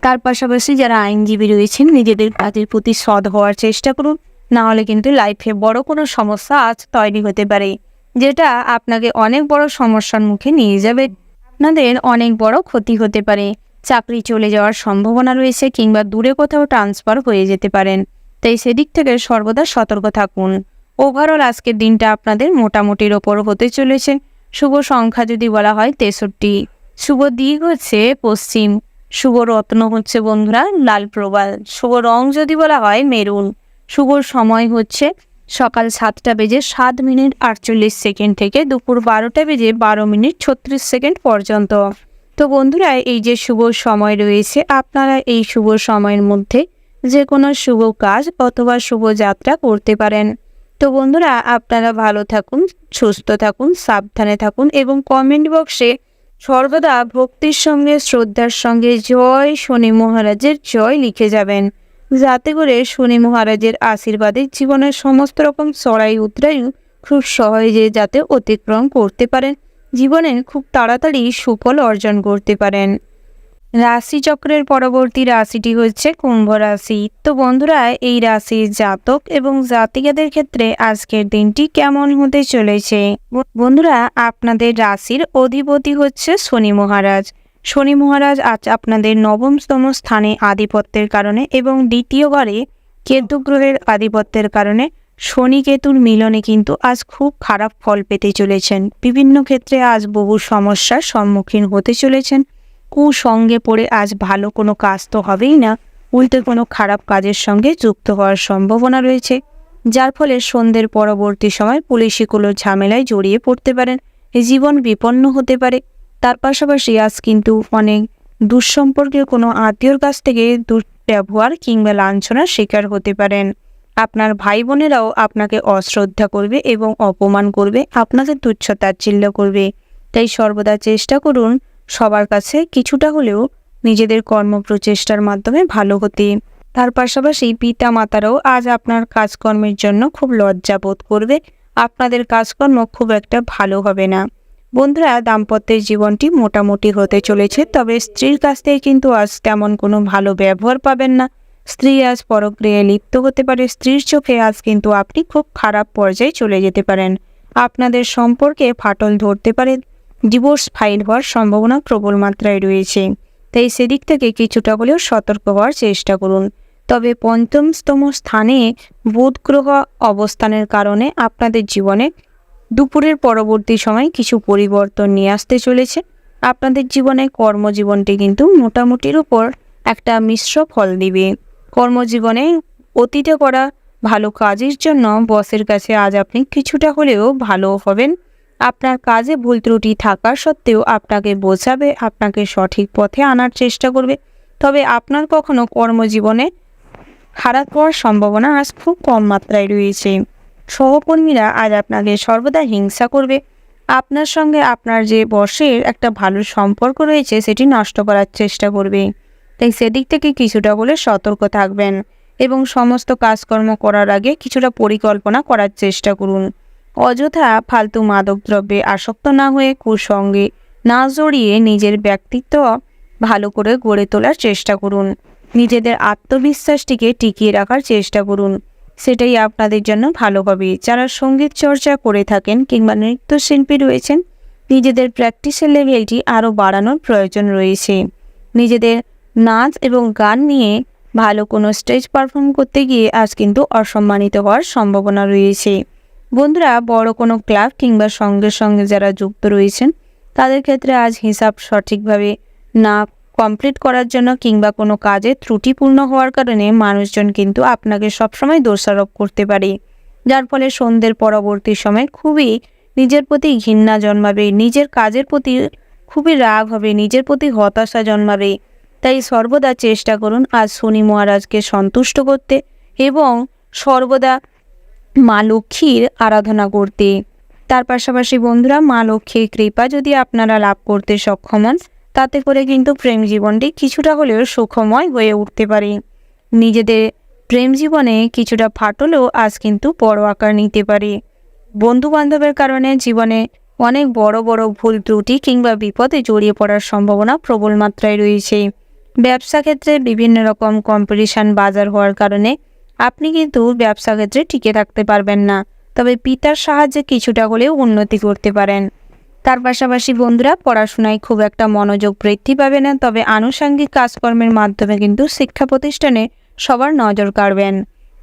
তার পাশাপাশি যারা আইনজীবী রয়েছেন নিজেদের কাজের প্রতি সৎ হওয়ার চেষ্টা করুন, না হলে কিন্তু লাইফে বড় কোনো সমস্যা আজ তৈরি হতে পারে, যেটা আপনাকে অনেক বড় সমস্যার মুখে নিয়ে যাবে। আপনাদের অনেক বড় ক্ষতি হতে পারে, চাকরি চলে যাওয়ার সম্ভাবনা রয়েছে কিংবা দূরে কোথাও ট্রান্সফার হয়ে যেতে পারেন। তাই সেদিক থেকে সর্বদা সতর্ক থাকুন। ওভারঅল আজকের দিনটা আপনাদের মোটামুটির ওপর হতে চলেছে। শুভ সংখ্যা যদি বলা হয় 63, শুভ দিক হচ্ছে পশ্চিম, শুভ রত্ন হচ্ছে বন্ধুরা লাল প্রবাল, শুভ রং যদি বলা হয় মেরুন, শুভ সময় হচ্ছে সকাল 7:07:48 থেকে দুপুর 12:12:36 পর্যন্ত। তো বন্ধুরা, এই যে শুভ সময় রয়েছে, আপনারা এই শুভ সময়ের মধ্যে যে কোনো শুভ কাজ অথবা শুভ যাত্রা করতে পারেন। তো বন্ধুরা, আপনারা ভালো থাকুন, সুস্থ থাকুন, সাবধানে থাকুন এবং কমেন্ট বক্সে সর্বদা ভক্তির সঙ্গে শ্রদ্ধার সঙ্গে জয় শনি মহারাজের জয় লিখে যাবেন, যাতে করে শনি মহারাজের আশীর্বাদে জীবনের সমস্ত রকম চড়াই উতরাই খুব সহজে যাতে অতিক্রম করতে পারেন, জীবনে খুব তাড়াতাড়ি সুফল অর্জন করতে পারেন। রাশিচক্রের পরবর্তী রাশিটি হচ্ছে কুম্ভ রাশি। তো বন্ধুরা, এই রাশির জাতক এবং জাতিকাদের ক্ষেত্রে আজকের দিনটি কেমন হতে চলেছে? বন্ধুরা, আপনাদের রাশির অধিপতি হচ্ছে শনি মহারাজ। শনি মহারাজ আজ আপনাদের নবমতম স্থানে আধিপত্যের কারণে এবং দ্বিতীয় ঘরে কেতু গ্রহের আধিপত্যের কারণে শনি কেতুর মিলনে কিন্তু আজ খুব খারাপ ফল পেতে চলেছেন। বিভিন্ন ক্ষেত্রে আজ বহু সমস্যার সম্মুখীন হতে চলেছেন। কুসঙ্গে পড়ে আজ ভালো কোনো কাজ তো হবেই না, উল্টে কোনো খারাপ কাজের সঙ্গে যুক্ত হওয়ার সম্ভাবনা রয়েছে, যার ফলে সন্ধ্যের পরবর্তী সময় পুলিশি কোনো ঝামেলায় জড়িয়ে পড়তে পারেন, জীবন বিপন্ন হতে পারে। তার পাশাপাশি আজ কিন্তু অনেক দুঃসম্পর্কের কোনো আত্মীয়র কাছ থেকে দুর্ব্যবহার কিংবা লাঞ্ছনার শিকার হতে পারেন। আপনার ভাই বোনেরাও আপনাকে অশ্রদ্ধা করবে এবং অপমান করবে, আপনাকে তুচ্ছ-তাচ্ছিল্য করবে। তাই সর্বদা চেষ্টা করুন সবার কাছে কিছুটা হলেও নিজেদের কর্মপ্রচেষ্টার মাধ্যমে ভালো হতে। তার পাশাপাশি পিতা মাতারাও আজ আপনার কাজকর্মের জন্য খুব লজ্জা বোধ করবে, আপনাদের কাজকর্ম খুব একটা ভালো হবে না। বন্ধুরা, দাম্পত্যের জীবনটি মোটামুটি হতে চলেছে, তবে স্ত্রীর কাছ থেকে কিন্তু আজ তেমন কোনো ভালো ব্যবহার পাবেন না। স্ত্রী আজ পরক্রিয়ায় লিপ্ত হতে পারে, স্ত্রীর চোখে আজ কিন্তু আপনি খুব খারাপ পর্যায়ে চলে যেতে পারেন। আপনাদের সম্পর্কে ফাটল ধরতে পারে, ডিভোর্স ফাইল হওয়ার সম্ভাবনা প্রবল মাত্রায় রয়েছে। তাই সেদিক থেকে কিছুটা হলেও সতর্ক হওয়ার চেষ্টা করুন। তবে পঞ্চমতম স্থানে বুধ গ্রহ অবস্থানের কারণে আপনাদের জীবনে দুপুরের পরবর্তী সময় কিছু পরিবর্তন নিয়ে আসতে চলেছে। আপনাদের জীবনে কর্মজীবনটি কিন্তু মোটামুটির উপর একটা মিশ্র ফল দিবে। কর্মজীবনে অতীতে করা ভালো কাজের জন্য বসের কাছে আজ আপনি কিছুটা হলেও ভালো হবেন। আপনার কাজে ভুল ত্রুটি থাকা সত্ত্বেও আপনাকে বোঝাবে, আপনাকে সঠিক পথে আনার চেষ্টা করবে। তবে আপনার কখনো কর্মজীবনে খারাপ হওয়ার সম্ভাবনা আজ খুব কম মাত্রায় রয়েছে। সহকর্মীরা আজ আপনাকে সর্বদা হিংসা করবে। আপনার সঙ্গে আপনার যে বসের একটা ভালো সম্পর্ক রয়েছে সেটি নষ্ট করার চেষ্টা করবে। তাই সেদিক থেকে কিছুটা হলে সতর্ক থাকবেন এবং সমস্ত কাজকর্ম করার আগে কিছুটা পরিকল্পনা করার চেষ্টা করুন। অযথা ফালতু মাদকদ্রব্যে আসক্ত না হয়ে কুসঙ্গে না জড়িয়ে নিজের ব্যক্তিত্ব ভালো করে গড়ে তোলার চেষ্টা করুন। নিজেদের আত্মবিশ্বাসটিকে টিকিয়ে রাখার চেষ্টা করুন, সেটাই আপনাদের জন্য ভালো হবে। যারা সঙ্গীত চর্চা করে থাকেন কিংবা নৃত্যশিল্পী রয়েছেন, নিজেদের প্র্যাকটিসের লেভেলটি আরও বাড়ানোর প্রয়োজন রয়েছে। নিজেদের নাচ এবং গান নিয়ে ভালো কোনো স্টেজ পারফর্ম করতে গিয়ে আজ কিন্তু অসম্মানিত হওয়ার সম্ভাবনা রয়েছে। বন্ধুরা, বড় কোনো ক্লাব কিংবা সঙ্গের সঙ্গে যারা যুক্ত রয়েছেন তাদের ক্ষেত্রে আজ হিসাব সঠিকভাবে না কমপ্লিট করার জন্য কিংবা কোনো কাজে ত্রুটিপূর্ণ হওয়ার কারণে মানুষজন কিন্তু আপনাকে সবসময় দোষারোপ করতে পারে, যার ফলে সন্ধ্যের পরবর্তী সময় খুবই নিজের প্রতি ঘৃণা জন্মাবে, নিজের কাজের প্রতি খুবই রাগ হবে, নিজের প্রতি হতাশা জন্মাবে। তাই সর্বদা চেষ্টা করুন আজ শনি মহারাজকে সন্তুষ্ট করতে এবং সর্বদা মা লক্ষ্মীর আরাধনা করতে। তার পাশাপাশি বন্ধুরা, মা লক্ষ্মীর কৃপা যদি আপনারা লাভ করতে সক্ষম হন, তাতে করে কিন্তু প্রেম জীবনটি কিছুটা হলেও সুখময় হয়ে উঠতে পারে। নিজেদের প্রেম জীবনে কিছুটা ফাটলেও আজ কিন্তু বড় আকার নিতে পারে। বন্ধু বান্ধবের কারণে জীবনে অনেক বড় বড় ভুল ত্রুটি কিংবা বিপদে জড়িয়ে পড়ার সম্ভাবনা প্রবল মাত্রায় রয়েছে। ব্যবসা ক্ষেত্রে বিভিন্ন রকম কম্পিটিশন বাজার হওয়ার কারণে আপনি কিন্তু ব্যবসা ক্ষেত্রে টিকে থাকতে পারবেন না, তবে পিতার সাহায্যে কিছুটা হলেও উন্নতি করতে পারেন। তার পাশাপাশি বন্ধুরা, পড়াশোনায় খুব একটা মনোযোগ বৃদ্ধি পাবে না, তবে আনুষঙ্গিক কাজকর্মের মাধ্যমে কিন্তু শিক্ষা প্রতিষ্ঠানে সবার নজর কাড়বেন।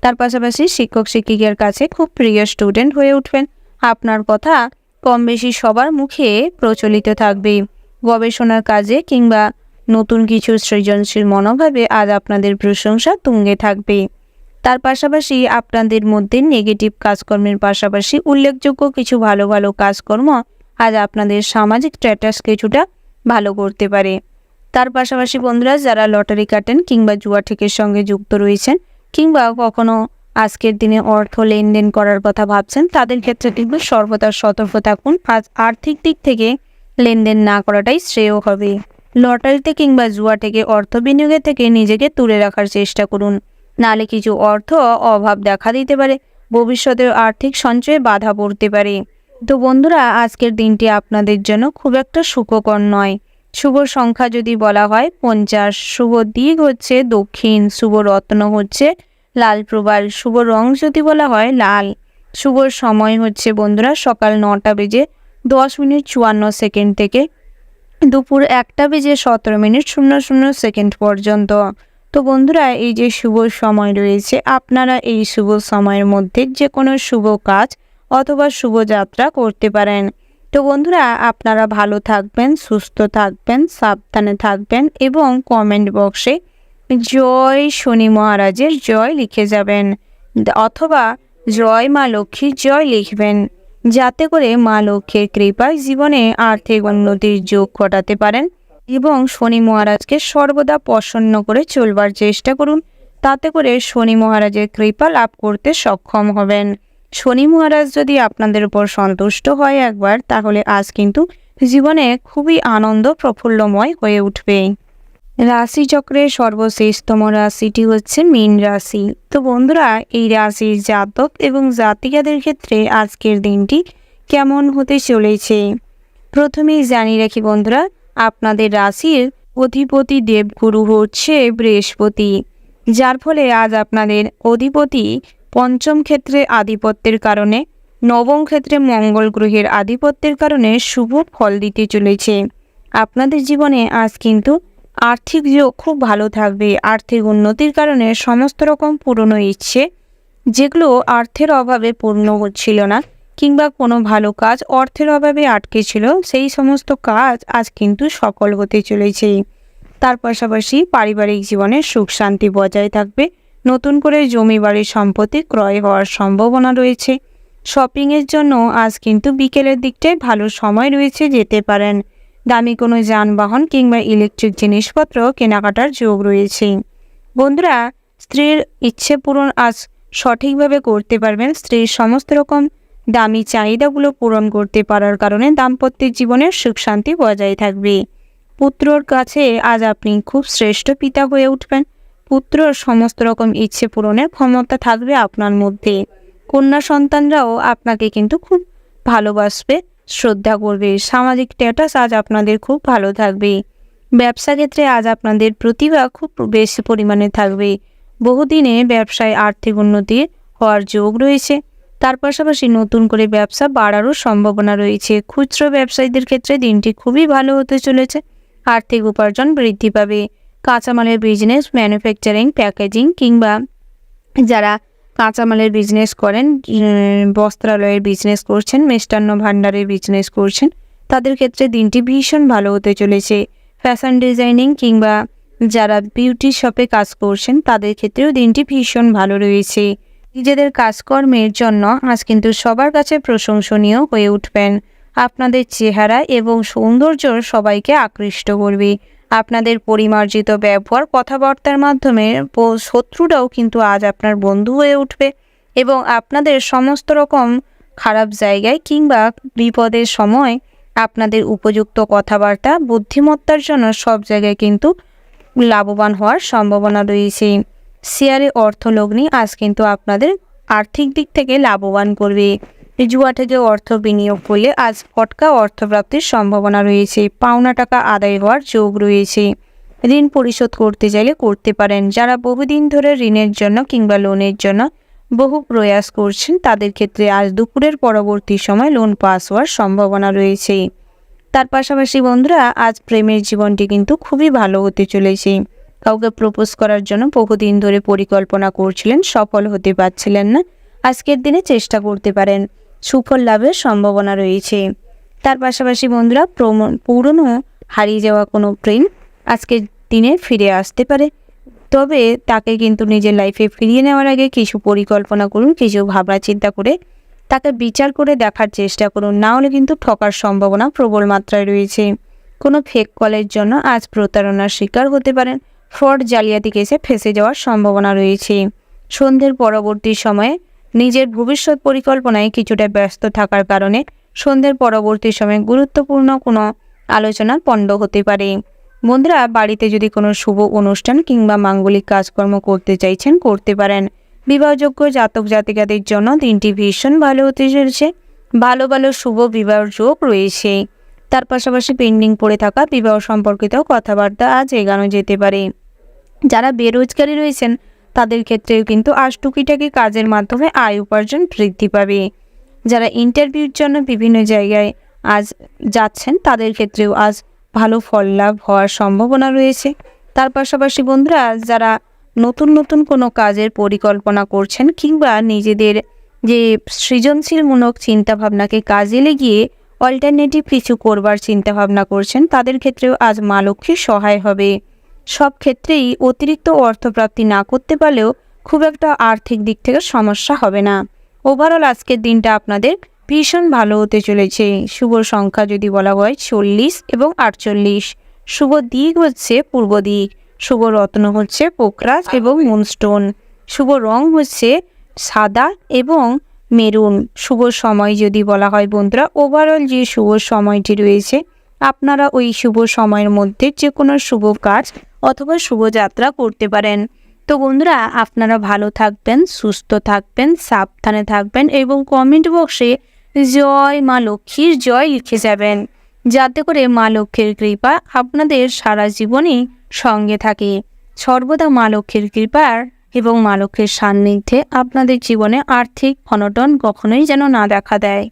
তার পাশাপাশি শিক্ষক শিক্ষিকার কাছে খুব প্রিয় স্টুডেন্ট হয়ে উঠবেন। আপনার কথা কম বেশি সবার মুখে প্রচলিত থাকবে। গবেষণার কাজে কিংবা নতুন কিছু সৃজনশীল মনোভাবে আজ আপনাদের প্রশংসা তুঙ্গে থাকবে। তার পাশাপাশি আপনাদের মধ্যে নেগেটিভ কাজকর্মের পাশাপাশি উল্লেখযোগ্য কিছু ভালো ভালো কাজকর্ম আজ আপনাদের সামাজিক স্ট্যাটাস কিছুটা ভালো করতে পারে। তার পাশাপাশি বন্ধুরা, যারা লটারি কাটেন কিংবা জুয়া ঠিকের সঙ্গে যুক্ত রয়েছেন কিংবা কখনো আজকের দিনে অর্থ লেনদেন করার কথা ভাবছেন, তাদের ক্ষেত্রে কিন্তু সর্বদা সতর্ক থাকুন। আজ আর্থিক দিক থেকে লেনদেন না করাটাই শ্রেয় হবে। লটারিতে কিংবা জুয়া থেকে অর্থ বিনিয়োগের থেকে নিজেকে দূরে রাখার চেষ্টা করুন, নালে কিছু অর্থ অভাব দেখা দিতে পারে, ভবিষ্যতের আর্থিক সঞ্চয়ে বাধা পড়তে পারে। তো বন্ধুরা, আজকের দিনটি আপনাদের জন্য খুব একটা সুখকর নয়। শুভ সংখ্যা যদি বলা হয় 50, শুভ দিক হচ্ছে দক্ষিণ, শুভ রত্ন হচ্ছে লাল প্রবাল, শুভ রং যদি বলা হয় লাল, শুভ সময় হচ্ছে বন্ধুরা সকাল 9টা বেজে 10 মিনিট 54 সেকেন্ড থেকে দুপুর 1টা বেজে 17 মিনিট 00 সেকেন্ড পর্যন্ত। তো বন্ধুরা, এই যে শুভ সময় রয়েছে, আপনারা এই শুভ সময়ের মধ্যে যে কোনো শুভ কাজ অথবা শুভযাত্রা করতে পারেন। তো বন্ধুরা, আপনারা ভালো থাকবেন, সুস্থ থাকবেন, সাবধানে থাকবেন এবং কমেন্ট বক্সে জয় শনি মহারাজের জয় লিখে যাবেন অথবা জয় মা লক্ষ্মীর জয় লিখবেন, যাতে করে মা লক্ষ্মীর কৃপায় জীবনে আর্থিক উন্নতির যোগ ঘটাতে পারেন এবং শনি মহারাজকে সর্বদা প্রসন্ন করে চলবার চেষ্টা করুন। তাতে করে শনি মহারাজের কৃপা লাভ করতে সক্ষম হবেন। শনি মহারাজ যদি আপনাদের উপর সন্তুষ্ট হয় একবার, তাহলে আজ কিন্তু জীবনে খুবই আনন্দ প্রফুল্লময় হয়ে উঠবে। রাশিচক্রের সর্বশেষতম রাশিটি হচ্ছে মীন রাশি। তো বন্ধুরা, এই রাশির জাতক এবং জাতিকাদের ক্ষেত্রে আজকের দিনটি কেমন হতে চলেছে প্রথমেই জানিয়ে রাখি বন্ধুরা, আপনাদের রাশির অধিপতি দেবগুরু হচ্ছে বৃহস্পতি, যার ফলে আজ আপনাদের অধিপতি পঞ্চম ক্ষেত্রে আধিপত্যের কারণে, নবম ক্ষেত্রে মঙ্গল গ্রহের আধিপত্যের কারণে শুভ ফল দিতে চলেছে। আপনাদের জীবনে আজ কিন্তু আর্থিক যোগ খুব ভালো থাকবে। আর্থিক উন্নতির কারণে সমস্ত রকম পুরনো ইচ্ছে, যেগুলো অর্থের অভাবে পূর্ণ হচ্ছিল না, কিংবা কোনো ভালো কাজ অর্থের অভাবে আটকে ছিল, সেই সমস্ত কাজ আজ কিন্তু সফল হতে চলেছে। তার পাশাপাশি পারিবারিক জীবনে সুখ শান্তি বজায় থাকবে। নতুন করে জমি বাড়ির সম্পত্তি ক্রয় হওয়ার সম্ভাবনা রয়েছে। শপিংয়ের জন্য আজ কিন্তু বিকেলের দিকটায় ভালো সময় রয়েছে, যেতে পারেন। দামি কোনো যানবাহন কিংবা ইলেকট্রিক জিনিসপত্র কেনাকাটার যোগ রয়েছে। বন্ধুরা, স্ত্রীর ইচ্ছে পূরণ আজ সঠিকভাবে করতে পারবেন। স্ত্রীর সমস্ত রকম দামি চাহিদাগুলো পূরণ করতে পারার কারণে দাম্পত্যের জীবনের সুখ শান্তি বজায় থাকবে। পুত্রর কাছে আজ আপনি খুব শ্রেষ্ঠ পিতা হয়ে উঠবেন। পুত্রর সমস্ত রকম ইচ্ছে পূরণের ক্ষমতা থাকবে আপনার মধ্যে। কন্যা সন্তানরাও আপনাকে কিন্তু খুব ভালোবাসবে, শ্রদ্ধা করবে। সামাজিক স্ট্যাটাস আজ আপনাদের খুব ভালো থাকবে। ব্যবসা ক্ষেত্রে আজ আপনাদের প্রতিভা খুব বেশি পরিমাণে থাকবে। বহুদিনে ব্যবসায় আর্থিক উন্নতি হওয়ার যোগ রয়েছে। তার পাশাপাশি নতুন করে ব্যবসা বাড়ারও সম্ভাবনা রয়েছে। খুচরো ব্যবসায়ীদের ক্ষেত্রে দিনটি খুবই ভালো হতে চলেছে। আর্থিক উপার্জন বৃদ্ধি পাবে। কাঁচামালের বিজনেস, ম্যানুফ্যাকচারিং, প্যাকেজিং কিংবা যারা কাঁচামালের বিজনেস করেন, বস্ত্রালয়ের বিজনেস করছেন, মিষ্টান্ন ভাণ্ডারের বিজনেস করছেন, তাদের ক্ষেত্রে দিনটি ভীষণ ভালো হতে চলেছে। ফ্যাশন ডিজাইনিং কিংবা যারা বিউটি শপে কাজ করছেন, তাদের ক্ষেত্রেও দিনটি ভীষণ ভালো রয়েছে। নিজেদের কাজকর্মের জন্য আজ কিন্তু সবার কাছে প্রশংসনীয় হয়ে উঠবেন। আপনাদের চেহারা এবং সৌন্দর্য সবাইকে আকৃষ্ট করবে। আপনাদের পরিমার্জিত ব্যবহার, কথাবার্তার মাধ্যমে শত্রুরাও কিন্তু আজ আপনার বন্ধু হয়ে উঠবে এবং আপনাদের সমস্ত রকম খারাপ জায়গায় কিংবা বিপদের সময় আপনাদের উপযুক্ত কথাবার্তা, বুদ্ধিমত্তার জন্য সব জায়গায় কিন্তু লাভবান হওয়ার সম্ভাবনা রয়েছে। শেয়ারে অর্থলগ্নি আজ কিন্তু আপনাদের আর্থিক দিক থেকে লাভবান করবে। জুয়া থেকে অর্থ বিনিয়োগ করলে আজ ফটকা অর্থপ্রাপ্তির সম্ভাবনা রয়েছে। পাওনা টাকা আদায় হওয়ার যোগ রয়েছে। ঋণ পরিশোধ করতে চাইলে করতে পারেন। যারা বহুদিন ধরে ঋণের জন্য কিংবা লোনের জন্য বহু প্রয়াস করছেন, তাদের ক্ষেত্রে আজ দুপুরের পরবর্তী সময় লোন পাস হওয়ার সম্ভাবনা রয়েছে। তার পাশাপাশি বন্ধুরা, আজ প্রেমের জীবনটি কিন্তু খুবই ভালো হতে চলেছে। কাউকে প্রপোজ করার জন্য বহুদিন ধরে পরিকল্পনা করছিলেন, সফল হতে পারছিলেন না, আজকের দিনে চেষ্টা করতে পারেন। সুফল লাভের সম্ভাবনা রয়েছে। তার পাশাপাশি বন্ধুরা, পুরনো হারিয়ে যাওয়া কোনো প্রেম আজকের দিনে ফিরে আসতে পারে। তবে তাকে কিন্তু নিজের লাইফে ফিরিয়ে নেওয়ার আগে কিছু পরিকল্পনা করুন, কিছু ভাবনা চিন্তা করে তাকে বিচার করে দেখার চেষ্টা করুন, না হলে কিন্তু ঠকার সম্ভাবনা প্রবল মাত্রায় রয়েছে। কোনো ফেক কলের জন্য আজ প্রতারণার শিকার হতে পারেন। ফ্রড জালিয়াতি কেসে ফেঁসে যাওয়ার সম্ভাবনা রয়েছে। সন্ধ্যের পরবর্তী সময়ে নিজের ভবিষ্যৎ পরিকল্পনায় কিছুটা ব্যস্ত থাকার কারণে সন্ধ্যের পরবর্তী সময়ে গুরুত্বপূর্ণ কোনো আলোচনা পণ্ড হতে পারে। বন্ধুরা, বাড়িতে যদি কোনো শুভ অনুষ্ঠান কিংবা মাঙ্গলিক কাজকর্ম করতে চাইছেন, করতে পারেন। বিবাহযোগ্য জাতক জাতিকাদের জন্য দিনটি ভীষণ ভালো হতে চলেছে। ভালো ভালো শুভ বিবাহ যোগ রয়েছে। তার পাশাপাশি পেন্ডিং পড়ে থাকা বিবাহ সম্পর্কিত কথাবার্তা আজ এগানো যেতে পারে। যারা বেরোজগারি রয়েছেন, তাদের ক্ষেত্রেও কিন্তু আজ টুকিটাকি কাজের মাধ্যমে আয় উপার্জন বৃদ্ধি পাবে। যারা ইন্টারভিউর জন্য বিভিন্ন জায়গায় আজ যাচ্ছেন, তাদের ক্ষেত্রেও আজ ভালো ফল লাভ হওয়ার সম্ভাবনা রয়েছে। তার পাশাপাশি বন্ধুরা, যারা নতুন নতুন কোনো কাজের পরিকল্পনা করছেন কিংবা নিজেদের যে সৃজনশীলমূলক চিন্তাভাবনাকে কাজে লাগিয়ে অল্টারনেটিভ কিছু করবার চিন্তাভাবনা করছেন, তাদের ক্ষেত্রেও আজ মা লক্ষ্মী সহায় হবে। সব ক্ষেত্রেই অতিরিক্ত অর্থপ্রাপ্তি না করতে পারলেও খুব একটা আর্থিক দিক থেকে সমস্যা হবে না। ওভারঅল আজকের দিনটা আপনাদের ভীষণ ভালো হতে চলেছে। শুভ সংখ্যা যদি বলা হয় 40 এবং 48। শুভ দিক হচ্ছে পূর্ব দিক। শুভ রত্ন হচ্ছে পোকরাজ এবং মুনস্টোন। শুভ রং হচ্ছে সাদা এবং মেরুন। শুভ সময় যদি বলা হয় বন্ধুরা, ওভারঅল যে শুভ সময়টি রয়েছে, আপনারা ওই শুভ সময়ের মধ্যে যে কোনো শুভ কাজ অথবা শুভযাত্রা করতে পারেন। তো বন্ধুরা, আপনারা ভালো থাকবেন, সুস্থ থাকবেন, সাবধানে থাকবেন এবং কমেন্ট বক্সে জয় মা লক্ষ্মীর জয় লিখে যাবেন, যাতে করে মা লক্ষ্মীর কৃপা আপনাদের সারা জীবনই সঙ্গে থাকে। সর্বদা মা লক্ষ্মীর কৃপার এবং মা লক্ষ্মীর সান্নিধ্যে আপনাদের জীবনে আর্থিক অনটন কখনোই যেন না দেখা দেয়।